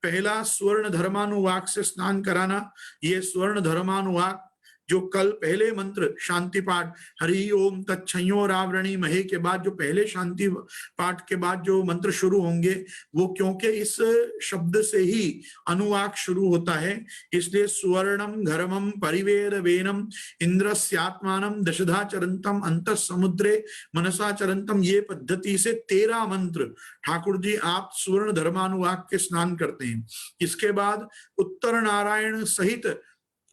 A: पहला स्वर्ण धर्मानुवाक से स्नान कराना। ये स्वर्ण धर्मानुवाक जो कल पहले मंत्र शांति पाठ हरि ओम तत्संयो रावरणी महे के बाद जो पहले शांति पाठ के बाद जो मंत्र शुरू होंगे, वो क्योंकि इस शब्द से ही अनुवाक शुरू होता है, इसलिए सुवर्णम घरमम परिवेर वेनम इंद्रस्यात्मानम दशधा चरंतम अंत समुद्रे मनसा चरंतम, ये पद्धति से 13 मंत्र ठाकुर जी आप सुवर्ण धर्मानुवाक के स्नान करते हैं। इसके बाद उत्तर नारायण सहित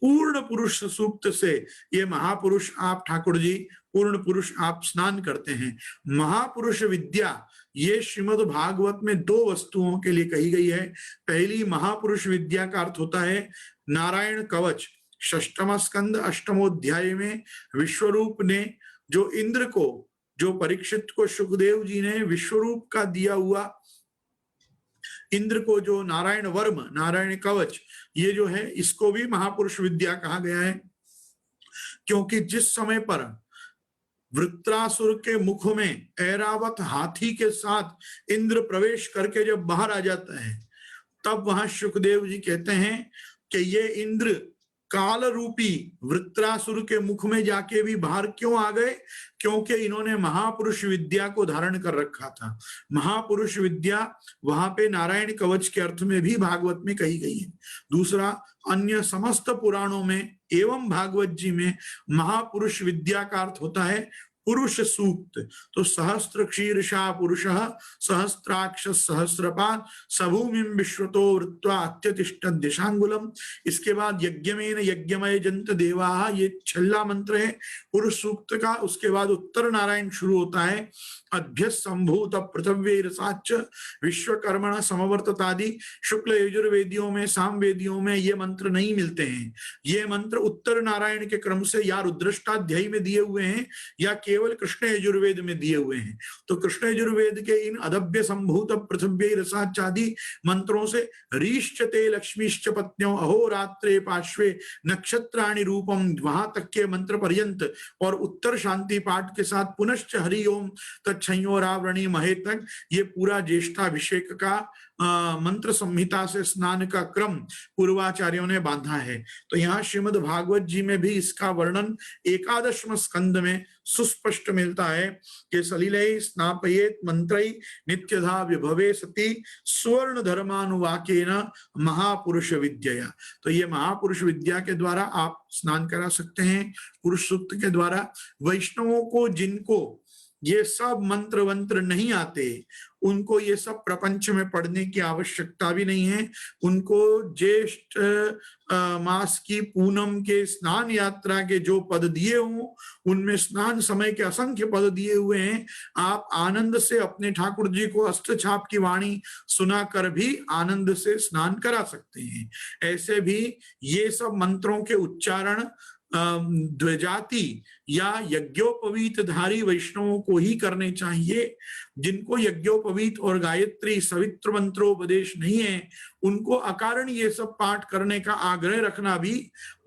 A: पूर्ण पुरुष सूक्त से ये महापुरुष आप ठाकुर जी पूर्ण पुरुष आप स्नान करते हैं। महापुरुष विद्या ये श्रीमद् भागवत में 2 वस्तुओं के लिए कही गई है। पहली महापुरुष विद्या का अर्थ होता है नारायण कवच। 6वां स्कंद 8वां में विश्वरूप ने जो इंद्र को, जो परीक्षित को सुखदेव जी ने विश्वरूप का दिया हुआ इंद्र को जो नारायण वर्म, नारायण कवच, ये जो है इसको भी महापुरुष विद्या कहा गया है। क्योंकि जिस समय पर वृत्रासुर के मुख में ऐरावत हाथी के साथ इंद्र प्रवेश करके जब बाहर आ जाता है, तब वहां सुखदेव जी कहते हैं कि ये इंद्र काल रूपी वृत्रासुर के मुख में जाके भी बाहर क्यों आ गए? क्योंकि इन्होंने महापुरुष विद्या को धारण कर रखा था। महापुरुष विद्या वहां पे नारायण कवच के अर्थ में भी भागवत में कही गई है। दूसरा, अन्य समस्त पुराणों में एवं भागवत जी में महापुरुष विद्या का अर्थ होता है पुरुष सूक्त। तो सहस्त्र शीर्षा पुरुषः सहस्त्राक्ष सहस्रपाद सभूमिं विश्वतो वृत्वा अत्यतिष्ठ दिशांगुलम। इसके बाद यज्ञमेन यज्ञमय जंत देवा, ये छल्ला मंत्र है पुरुष सूक्त का। उसके बाद उत्तर नारायण शुरू होता है, अभ्य संभूत पृथ्वी रसाच विश्वकर्मण समवर्ततादि। शुक्ल यजुर्वेदियों में सामवेदियों में ये मंत्र नहीं मिलते हैं। ये मंत्र उत्तर नारायण के क्रम से या रुद्रष्टाध्यायी में दिए हुए हैं या केवल कृष्ण यजुर्वेद में दिए हुए हैं। तो कृष्ण यजुर्वेद के इन अदभ्य संभूत पृथ्वी रसाचादि मंत्रों से रीश्चते लक्ष्मीश्च पत्न्यों अहोरात्रे पार्श्वे नक्षत्राणि रूपम, वहां तक के मंत्र पर्यंत और उत्तर शांति पाठ के साथ पुनश्च हरि ओम तत्संयोरावरणी महे तक ये पूरा ज्येष्ठाभिषेक का मंत्र संहिता से स्नान का क्रम पूर्वाचार्यों ने बांधा है। तो यहाँ श्रीमद् भागवत जी में भी इसका वर्णन 11वें स्कंद में सुस्पष्ट मिलता है कि सलिलै स्नापयेत मंत्रै नित्यधा विभवे सती स्वर्ण धर्मानुवाकेन महापुरुष विद्या। तो ये महापुरुष विद्या के द्वारा आप स्नान करा सकते हैं। पुरुष सूक्त के द्वारा वैष्णवों को, जिनको ये सब मंत्र वंत्र नहीं आते, उनको ये सब प्रपंच में पढ़ने की आवश्यकता भी नहीं है। उनको ज्येष्ठ मास की पूनम के स्नान यात्रा के जो पद दिए हों, उनमें स्नान समय के असंख्य पद दिए हुए हैं। आप आनंद से अपने ठाकुर जी को अष्टछाप की वाणी सुनाकर भी आनंद से स्नान करा सकते हैं। ऐसे भी ये सब मंत्रों के उच्चारण द्विजाति या यज्ञोपवीत धारी वैष्णवों को ही करने चाहिए। जिनको यज्ञोपवीत और गायत्री सवित्र मंत्रोपदेश नहीं है, उनको अकारण ये सब पाठ करने का आग्रह रखना भी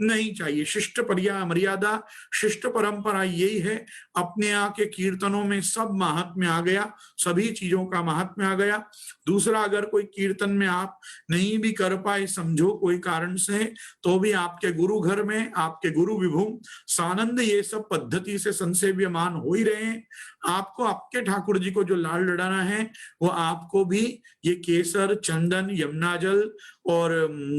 A: नहीं चाहिए। शिष्ट मर्यादा, शिष्ट परंपरा यही है। अपने यहाँ के कीर्तनों में सब महात्म्य आ गया, सभी चीजों का महात्म्य आ गया। दूसरा, अगर कोई कीर्तन में आप नहीं भी कर पाए, समझो कोई कारण से, तो भी आपके गुरु घर में, आपके गुरु विभू सानंद ये सब पद्धति से संसेव्यमान हो ही रहे हैं। आपको आपके ठाकुर जी को जो लाल लड़ाना है, वो आपको भी ये केसर, चंदन, यमुना जल और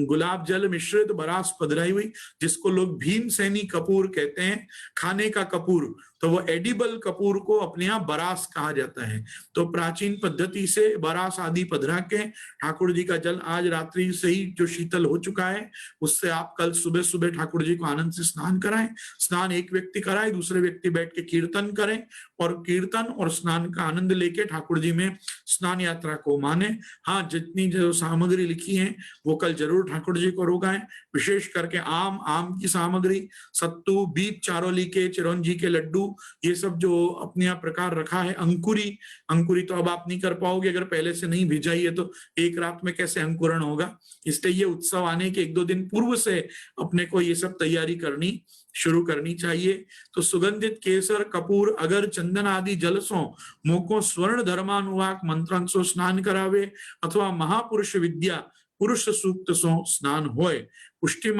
A: गुलाब जल मिश्रित बरास पधराई हुई, जिसको लोग भीमसेनी कपूर कहते हैं, खाने का कपूर, तो वो एडिबल कपूर को अपने यहाँ बरास कहा जाता है। तो प्राचीन पद्धति से बरास आदि पधरा के ठाकुर जी का जल आज रात्रि से ही जो शीतल हो चुका है, उससे आप कल सुबह सुबह ठाकुर जी को आनंद से स्नान कराएं। स्नान एक व्यक्ति कराए, दूसरे व्यक्ति बैठ के कीर्तन करें और कीर्तन और स्नान का आनंद लेके ठाकुर जी में स्नान यात्रा को माने। हाँ, जितनी जो सामग्री लिखी है वो कल जरूर ठाकुर जी को रोगाएं। विशेष करके आम की सामग्री, सत्तू, बीज, चारोली के, चिरौंजी के लड्डू, ये सब जो अपने यहाँ प्रकार रखा है। अंकुरी तो अब आप नहीं कर पाओगे, अगर पहले से नहीं भिजाई है तो एक रात में कैसे अंकुरण होगा। इसलिए ये उत्सव आने के 1-2 दिन पूर्व से अपने को ये सब तैयारी करनी शुरू करनी चाहिए। तो सुगंधित केसर, कपूर, अगर चंदन आदि जलसों मोको स्वर्ण धर्मानुवाक मंत्रांशो स्नान करावे अथवा महापुरुष विद्या पुरुष सूक्त सो स्नान होए। पुष्टि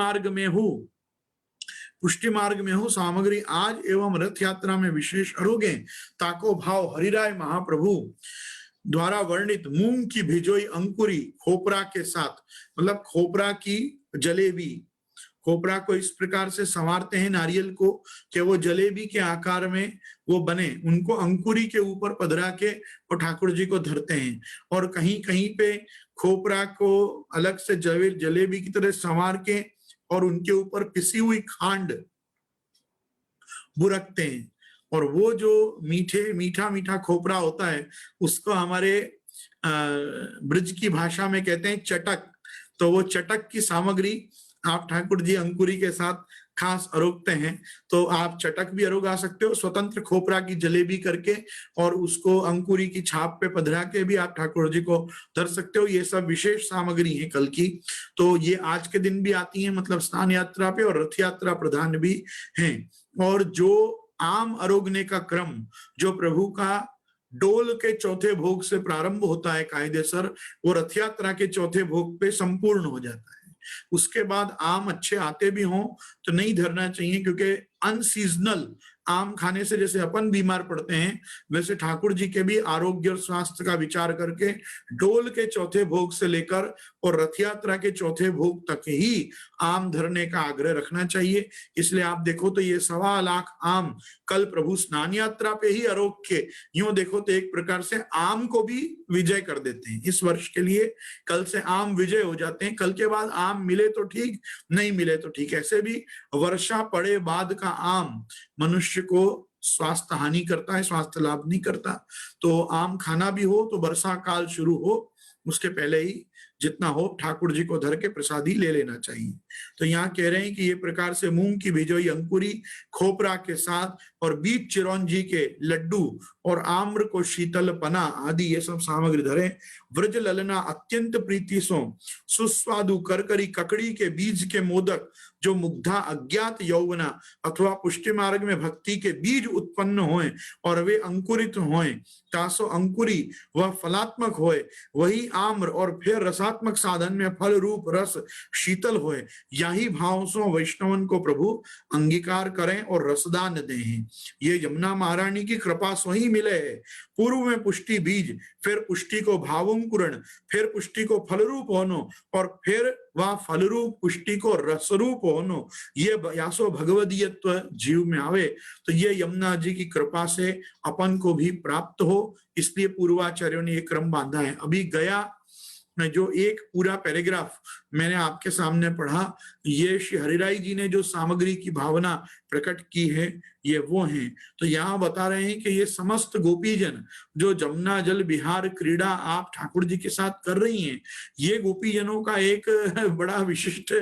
A: मार्ग में हो सामग्री आज एवं रथ यात्रा में विशेष अरोगे। ताको भाव हरिराय महाप्रभु द्वारा वर्णित मूंग की भिजोई अंकुरी खोपरा के साथ, मतलब खोपरा की जलेबी, खोपरा को इस प्रकार से संवारते हैं नारियल को कि वो जलेबी के आकार में वो बने, उनको अंकुरी के ऊपर पधरा के और ठाकुर जी को धरते हैं। और कहीं कहीं पे खोपरा को अलग से जलेबी की तरह संवार के और उनके ऊपर पिसी हुई खांड बुरकते हैं। और वो जो मीठा खोपरा होता है, उसको हमारे ब्रज की भाषा में कहते हैं चटक। तो वो चटक की सामग्री आप ठाकुर जी अंकुरी के साथ खास अरोगते हैं। तो आप चटक भी अरोगा सकते हो स्वतंत्र खोपरा की जलेबी करके, और उसको अंकुरी की छाप पे पधरा के भी आप ठाकुर जी को धर सकते हो। ये सब विशेष सामग्री है कल की। तो ये आज के दिन भी आती है, मतलब स्नान यात्रा पे, और रथ यात्रा प्रधान भी है। और जो आम अरोगने का क्रम जो प्रभु का डोल के चौथे भोग से प्रारंभ होता है कायदेसर, वो रथ यात्रा के चौथे भोग पे संपूर्ण हो जाता है। उसके बाद आम अच्छे आते भी हों तो नहीं धरना चाहिए, क्योंकि अनसीजनल आम खाने से जैसे अपन बीमार पड़ते हैं, वैसे ठाकुर जी के भी आरोग्य और स्वास्थ्य का विचार करके डोल के चौथे भोग से लेकर और रथ यात्रा के चौथे भोग तक ही आम धरने का आग्रह रखना चाहिए। इसलिए आप देखो तो ये 1.25 लाख आम कल प्रभु स्नान यात्रा पे ही आरोग के, यूं देखो तो एक प्रकार से आम को भी विजय कर देते हैं इस वर्ष के लिए। कल से आम विजय हो जाते हैं, कल के बाद आम मिले तो ठीक, नहीं मिले तो ठीक। ऐसे भी वर्षा पड़े बाद का आम मनुष्य को स्वास्थ्य हानि करता है, स्वास्थ्य लाभ नहीं करता। तो आम खाना भी हो तो वर्षा काल शुरू हो उसके पहले ही जितना हो ठाकुर जी को धर के प्रसादी ले लेना चाहिए। तो यहाँ कह रहे हैं कि ये प्रकार से मूंग की भिजोई अंकुरी खोपरा के साथ और बीज चिरौंजी के लड्डू और आम्र को शीतल पना आदि ये सब सामग्री धरे। व्रज ललना अत्यंत प्रीति सो सुस्वादु करकरी ककड़ी के बीज के मोदक जो मुग्धा अज्ञात यौवना अथवा पुष्टि मार्ग में भक्ति के बीज उत्पन्न होए और वे अंकुरित होए, तासो अंकुरी वह फलात्मक होए, वही आम्र और फिर रसात्मक साधन में फल रूप रस शीतल होए। यही भाव सो वैष्णवन को प्रभु अंगीकार करें और रसदान दें। ये यमुना महारानी की कृपा सो ही मिले है। पूर्व में पुष्टि बीज, फिर पुष्टि को भावंकुरण, फिर पुष्टि को फल रूप होनो और फिर वह फल रूप पुष्टि को रस रूप होनो, ये यासो भगवदीयत्व जीव में आवे। तो ये यमुना जी की कृपा से अपन को भी प्राप्त हो, इसलिए पूर्वाचार्यों ने ये क्रम बांधा है। अभी गया में जो एक पूरा पैराग्राफ मैंने आपके सामने पढ़ा, ये श्री हरिराई जी ने जो सामग्री की भावना प्रकट की है ये वो हैं। तो यहाँ बता रहे हैं कि ये समस्त गोपीजन जो जमुना जल विहार क्रीड़ा आप ठाकुर जी के साथ कर रही हैं, ये गोपीजनों का एक बड़ा विशिष्ट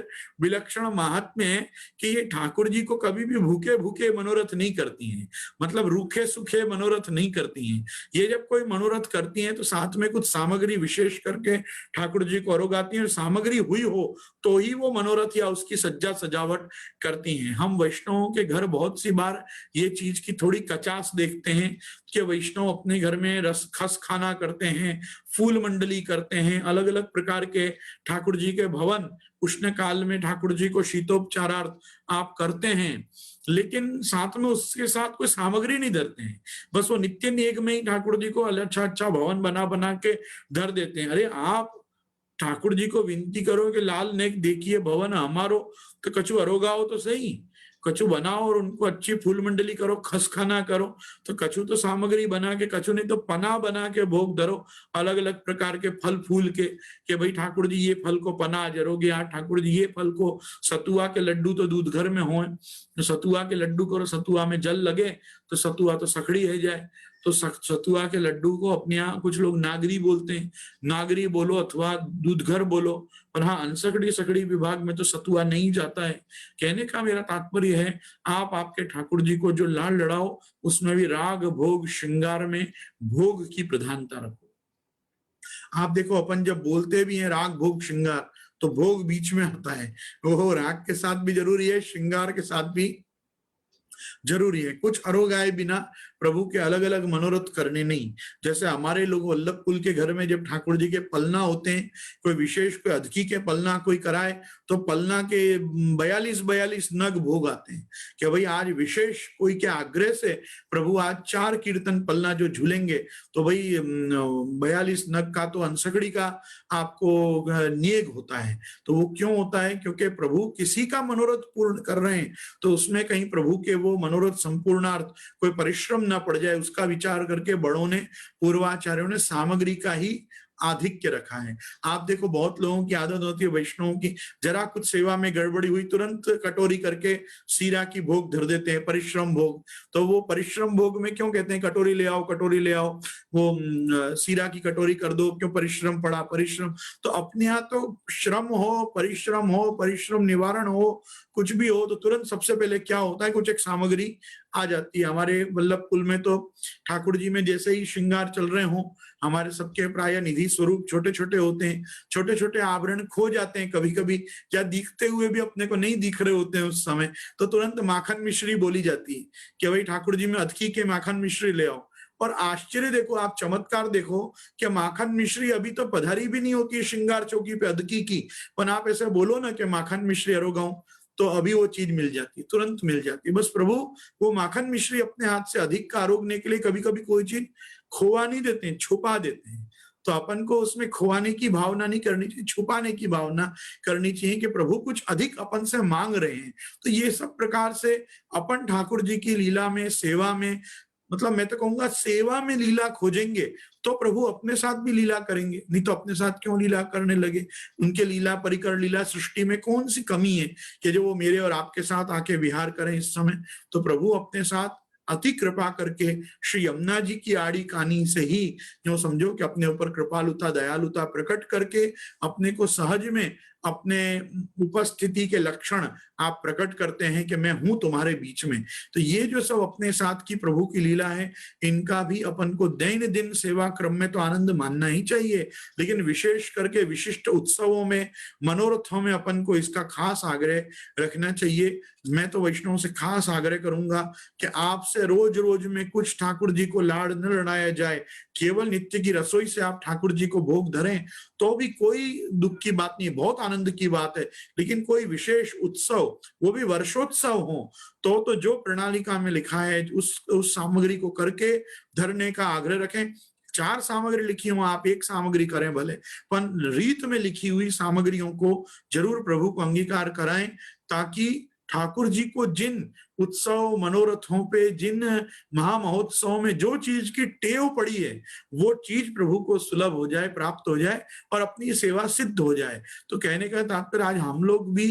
A: विलक्षण महात्म्य है कि ये ठाकुर जी को कभी भी भूखे भूखे मनोरथ नहीं करती हैं, मतलब रूखे सूखे मनोरथ नहीं करती हैं। ये जब कोई मनोरथ करती हैं तो साथ में कुछ सामग्री विशेष करके ठाकुर जी को अरोगाती हैं, सामग्री हुई हो तो ही वो मनोरथ या उसकी सज्जा सजावट करती हैं। हम वैष्णवों के घर बहुत सी बार ये चीज की थोड़ी कचास देखते हैं कि वैष्णव अपने घर में रस खस खाना करते हैं, फूल मंडली करते हैं, अलग अलग प्रकार के ठाकुर जी के भवन उष्ण काल में ठाकुर जी को शीतोपचारार्थ आप करते हैं, लेकिन साथ में उसके साथ कोई सामग्री नहीं धरते हैं। बस वो नित्य नियम में ही ठाकुर जी को अच्छा अच्छा भवन बना बना के धर देते हैं। अरे आप ठाकुर जी को विनती करो कि लाल नेक देखिए भवन हमारो, तो कछु अरोगाओ तो सही, कछु बनाओ और उनको अच्छी फूल मंडली करो, खस खाना करो। तो कछु तो सामग्री बना के, कछु नहीं तो पना बना के भोग धरो अलग अलग प्रकार के फल फूल के, कि भाई ठाकुर जी ये फल को पना जरोगे, यहाँ ठाकुर जी ये फल को सतुआ के लड्डू तो दूध घर में हो, तो सतुआ के लड्डू करो, सतुआ में जल लगे तो सतुआ तो सखड़ी है जाए। तो सतुआ के लड्डू को अपने यहाँ कुछ लोग नागरी बोलते हैं, नागरी बोलो अथवा दूध घर बोलो, पर हाँ अनसकड़ी सकड़ी विभाग में तो सतुआ नहीं जाता है। कहने का मेरा तात्पर्य है आप आपके ठाकुर जी को जो लाल लड़ाओ उसमें भी राग भोग श्रृंगार में भोग की प्रधानता रखो। आप देखो अपन जब बोलते भी हैं राग भोग श्रृंगार तो भोग बीच में आता है, वो राग के साथ भी जरूरी है, श्रृंगार के साथ भी जरूरी है। कुछ अरोगाए बिना प्रभु के अलग अलग मनोरथ करने नहीं। जैसे हमारे लोग वल्लभ कुल के घर में जब ठाकुर जी के पलना होते हैं, कोई विशेष कोई अधकी के पलना कोई कराए तो पलना के 42 नग भोग आते हैं कि भाई आज विशेष कोई के आग्रह से प्रभु आज 4 कीर्तन पलना जो झूलेंगे, तो भाई 42 नग का तो अनसकड़ी का आपको नियग होता है। तो वो क्यों होता है? क्योंकि प्रभु किसी का मनोरथ पूर्ण कर रहे हैं, तो उसमें कहीं प्रभु के वो मनोरथ संपूर्णार्थ कोई परिश्रम ना पड़ जाए, उसका विचार करके बड़ों ने पूर्वाचार्यों ने सामग्री का ही आधिक्य रखा है। आप देखो बहुत लोगों की आदत होती है वैष्णवों की, जरा कुछ सेवा में गड़बड़ी हुई तुरंत कटोरी करके सीरा की भोग धर देते हैं, परिश्रम भोग। तो वो परिश्रम भोग में क्यों कहते हैं कटोरी ले आओ, कटोरी ले आओ, वो सीरा की कटोरी कर दो, क्यों परिश्रम पड़ा, परिश्रम। तो अपने यहाँ तो श्रम हो, परिश्रम निवारण हो, कुछ भी हो तो तुरंत सबसे पहले क्या होता है, कुछ एक सामग्री आ जाती है। हमारे वल्लभ कुल में तो ठाकुर जी में जैसे ही श्रृंगार चल रहे हो, हमारे सबके प्राय निधि स्वरूप छोटे छोटे होते हैं, छोटे छोटे आभरण खो जाते हैं कभी कभी, या दिखते हुए भी अपने को नहीं दिख रहे होते हैं उस समय, तो तुरंत माखन मिश्री बोली जाती है कि भाई ठाकुर जी में अधकी के माखन मिश्री ले आओ। और आश्चर्य देखो, आप चमत्कार देखो कि माखन मिश्री अभी तो पधारी भी नहीं होती है श्रृंगार चौकी पे अदकी की, पर आप ऐसे बोलो ना कि माखन मिश्री अरोगांव, तो अभी वो चीज मिल जाती, तुरंत मिल जाती। बस प्रभु वो माखन मिश्री अपने हाथ से अधिक का आरोगने के लिए कभी कभी कोई चीज खोवा नहीं देते हैं, छुपा देते हैं। तो अपन को उसमें खोवाने की भावना नहीं करनी चाहिए, छुपाने की भावना करनी चाहिए कि प्रभु कुछ अधिक अपन से मांग रहे हैं। तो ये सब प्रकार से अपन ठाकुर जी की लीला में, सेवा में, मतलब मैं तो कहूंगा सेवा में लीला खोजेंगे तो प्रभु अपने साथ भी लीला करेंगे, नहीं तो अपने साथ क्यों लीला करने लगे। उनके लीला परिकर लीला सृष्टि में कौन सी कमी है कि जो वो मेरे और आपके साथ आके विहार करें इस समय। तो प्रभु अपने साथ अति कृपा करके श्री यमुना जी की आड़ी कानी से ही जो समझो कि अपने ऊपर कृपालुता दयालुता प्रकट करके अपने को सहज में अपने उपस्थिति के लक्षण आप प्रकट करते हैं कि मैं हूं तुम्हारे बीच में। तो ये जो सब अपने साथ की प्रभु की लीला है, इनका भी अपन को दैन दिन सेवा क्रम में तो आनंद मानना ही चाहिए, लेकिन विशेष करके विशिष्ट उत्सवों में, मनोरथों में अपन को इसका खास आग्रह रखना चाहिए। मैं तो वैष्णव से खास आग्रह करूंगा कि आपसे रोज रोज में कुछ ठाकुर जी को लाड़ न लड़ाया जाए। केवल नित्य की रसोई से आप ठाकुर जी को भोग धरें तो भी कोई दुख की बात नहीं, बहुत आनंद की बात है। लेकिन कोई विशेष उत्सव, वो भी वर्षोत्सव हो, तो जो प्रणालिका में लिखा है उस सामग्री को करके धरने का आग्रह रखें। 4 सामग्री लिखी हो, आप 1 सामग्री करें भले, पर रीत में लिखी हुई सामग्रियों को जरूर प्रभु को अंगीकार कराएं, ताकि ठाकुर जी को जिन उत्सव मनोरथों पे, जिन महामहोत्सवों में जो चीज की टेव पड़ी है, वो चीज प्रभु को सुलभ हो जाए, प्राप्त हो जाए और अपनी सेवा सिद्ध हो जाए। तो कहने का तात्पर्य आज हम लोग भी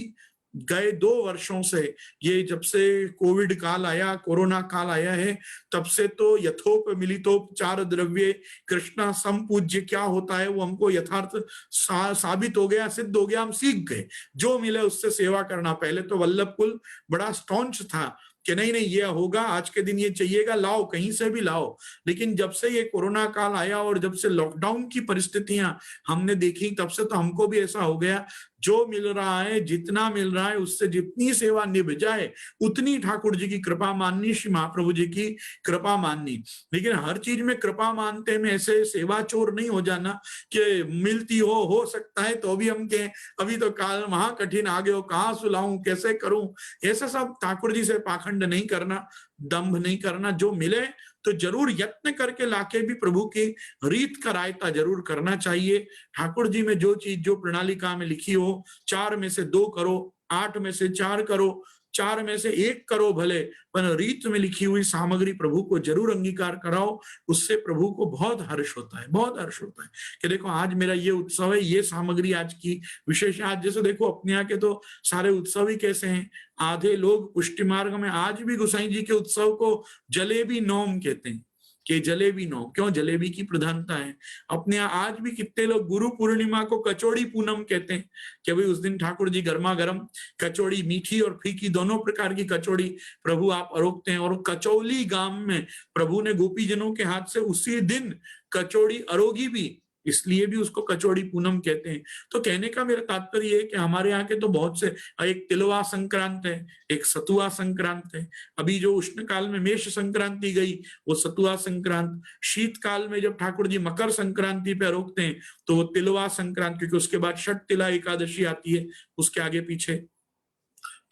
A: गए 2 वर्षों से, ये जब से कोविड काल आया, कोरोना काल आया है, तब से तो यथोप मिलितोपचार द्रव्य कृष्णा संपूज्य क्या होता है वो हमको यथार्थ साबित हो गया, सिद्ध हो गया, हम सीख गए। जो मिले उससे सेवा करना। पहले तो वल्लभ कुल बड़ा स्टॉन्च था कि नहीं नहीं ये होगा, आज के दिन ये चाहिएगा, लाओ कहीं से भी लाओ। लेकिन जब से ये कोरोना काल आया और जब से लॉकडाउन की परिस्थितियां हमने देखी, तब से तो हमको भी ऐसा हो गया, जो मिल रहा है, जितना मिल रहा है, उससे जितनी सेवा निभ जाए उतनी ठाकुर जी की कृपा माननी, श्री महाप्रभु जी की कृपा माननी। लेकिन हर चीज में कृपा मानते में ऐसे सेवा चोर नहीं हो जाना कि मिलती हो सकता है तो भी हम कहें अभी तो काल महा कठिन आ गए हो, कहाँ सुलाऊं, कैसे करूं। ऐसा सब ठाकुर जी से पाखंड नहीं करना, दंभ नहीं करना। जो मिले तो जरूर यत्न करके लाके भी प्रभु की रीत का रायता जरूर करना चाहिए। ठाकुर जी में जो चीज जो प्रणालिका में लिखी हो, 4 में से 2 करो, 8 में से 4 करो, 4 में से 1 करो भले, पर रीत में लिखी हुई सामग्री प्रभु को जरूर अंगीकार कराओ। उससे प्रभु को बहुत हर्ष होता है, बहुत हर्ष होता है कि देखो आज मेरा ये उत्सव है, ये सामग्री आज की विशेष। आज जैसे देखो अपने यहाँ के तो सारे उत्सव ही कैसे हैं, आधे लोग पुष्टि मार्ग में आज भी गोसाई जी के उत्सव को जलेबी नोम कहते हैं कि जलेबी नोम, क्यों, जलेबी की प्रधानता है। अपने यहाँ आज भी कितने लोग गुरु पूर्णिमा को कचौड़ी पूनम कहते हैं कि भाई उस दिन ठाकुर जी गर्मा गर्म कचौड़ी, मीठी और फीकी दोनों प्रकार की कचौड़ी प्रभु आप अरोगते हैं। और कचौली गांव में प्रभु ने गोपी जनों के हाथ से उसी दिन कचौड़ी अरोगी भी, इसलिए भी उसको कचौड़ी पूनम कहते हैं। तो कहने का मेरा तात्पर्य है कि हमारे यहाँ के तो बहुत से, एक तिलवा संक्रांत है, एक सतुआ संक्रांत है, अभी जो उष्ण काल में मेष संक्रांति गई वो सतुआ संक्रांत, शीतकाल में जब ठाकुर जी मकर संक्रांति पे रोकते हैं तो वो तिलवा संक्रांत, क्योंकि उसके बाद षट तिला एकादशी आती है उसके आगे पीछे।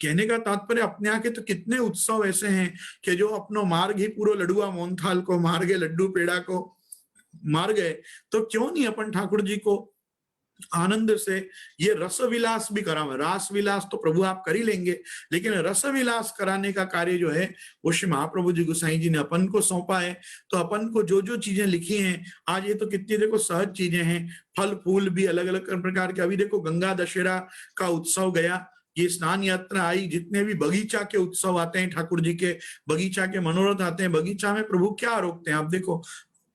A: कहने का तात्पर्य अपने यहाँ के तो कितने उत्सव ऐसे हैं कि जो अपनो मार्ग ही पूरा लडुआ मोहनथाल को मार गए, लड्डू पेड़ा को मार गए, तो क्यों नहीं अपन ठाकुर जी को आनंद से ये रस विलास भी करा। रास विलास तो प्रभु आप कर ही लेंगे, लेकिन रस विलास कराने का कार्य जो है वो श्री महाप्रभु जी गोसाई जी ने अपन को सौंपा है। तो अपन को जो जो चीजें लिखी हैं आज, ये तो कितनी देखो सहज चीजें हैं, फल फूल भी अलग अलग प्रकार के। अभी देखो गंगा दशहरा का उत्सव गया, ये स्नान यात्रा आई, जितने भी बगीचा के उत्सव आते हैं, ठाकुर जी के बगीचा के मनोरथ आते हैं, बगीचा में प्रभु क्या रोकते हैं आप देखो,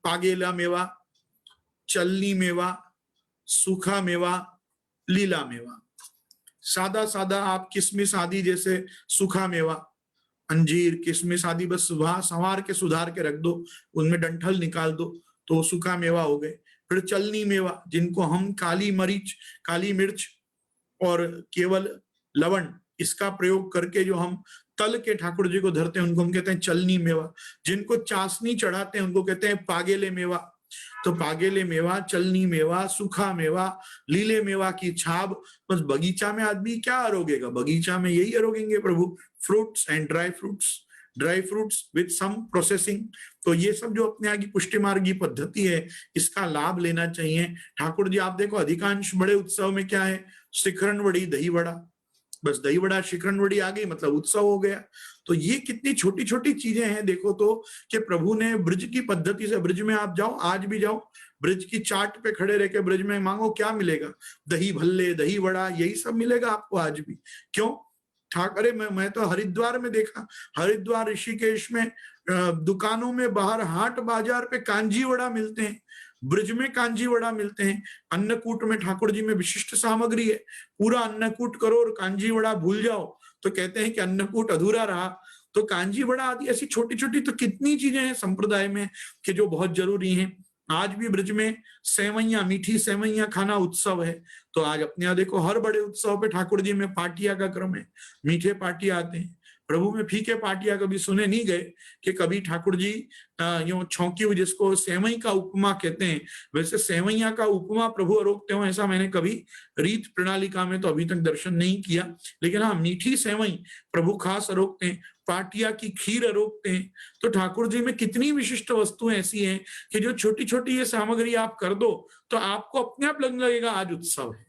A: पागेला मेवा, चलनी मेवा, सूखा मेवा, लीला मेवा, सादा सादा आप किशमिश आदि जैसे सूखा मेवा, अंजीर किशमिश आदि बस संवार के सुधार के रख दो, उनमें डंठल निकाल दो तो सूखा मेवा हो गए। फिर चलनी मेवा, जिनको हम काली मिर्च और केवल लवण इसका प्रयोग करके जो हम तल के ठाकुर जी को धरते हैं उनको हम कहते हैं चलनी मेवा, जिनको चाशनी चढ़ाते हैं उनको कहते हैं पागेले मेवा। तो पागेले मेवा, चलनी मेवा, सूखा मेवा, लीले मेवा की छाप। बस बगीचा में आदमी क्या अरोगेगा, बगीचा में यही अरोगेंगे प्रभु, fruits and dry fruits with some processing. तो ये सब जो अपने आगे पुष्टि मार्गी पद्धति है, इसका लाभ लेना चाहिए। ठाकुर जी आप देखो अधिकांश बड़े उत्सव में क्या है, शिखरण वड़ी, दही बड़ा, बस दही बड़ा शिखरण वड़ी आ गई मतलब उत्सव हो गया। तो ये कितनी छोटी छोटी चीजें हैं देखो तो, कि प्रभु ने ब्रज की पद्धति से, ब्रज में आप जाओ, आज भी जाओ, ब्रज की चाट पे खड़े रह के ब्रज में मांगो, क्या मिलेगा, दही भल्ले, दही बड़ा, यही सब मिलेगा आपको आज भी। क्यों ठाकरे, मैं तो हरिद्वार में देखा, हरिद्वार ऋषिकेश में दुकानों में बाहर हाट बाजार पे कांजी वड़ा मिलते हैं, ब्रज में कांजी वड़ा मिलते हैं। अन्नकूट में ठाकुर जी में विशिष्ट सामग्री है, पूरा अन्नकूट करो और कांजी वड़ा भूल जाओ तो कहते हैं कि अन्नकूट अधूरा रहा। तो कांजी वड़ा आदि ऐसी छोटी छोटी तो कितनी चीजें हैं संप्रदाय में कि जो बहुत जरूरी हैं। आज भी ब्रज में सेवैया, मीठी सेवैया खाना उत्सव है। तो आज अपने यहाँ देखो हर बड़े उत्सव पे ठाकुर जी में पाटिया का क्रम है, मीठे पाटिया आते हैं। प्रभु में फीके पाटिया कभी सुने नहीं गए कि कभी ठाकुर जी यूं छौंकी हुई, जिसको सेवई का उपमा कहते हैं, वैसे सेवैया का उपमा प्रभु अरोगते हो, ऐसा मैंने कभी रीत प्रणालिका में तो अभी तक दर्शन नहीं किया। लेकिन हाँ, मीठी सेवई प्रभु खास अरोगते हैं, पाटिया की खीर अरोगते हैं। तो ठाकुर जी में कितनी विशिष्ट वस्तुएं ऐसी हैं कि जो छोटी छोटी ये सामग्री आप कर दो तो आपको अपने आप लगने लगेगा आज उत्सव है।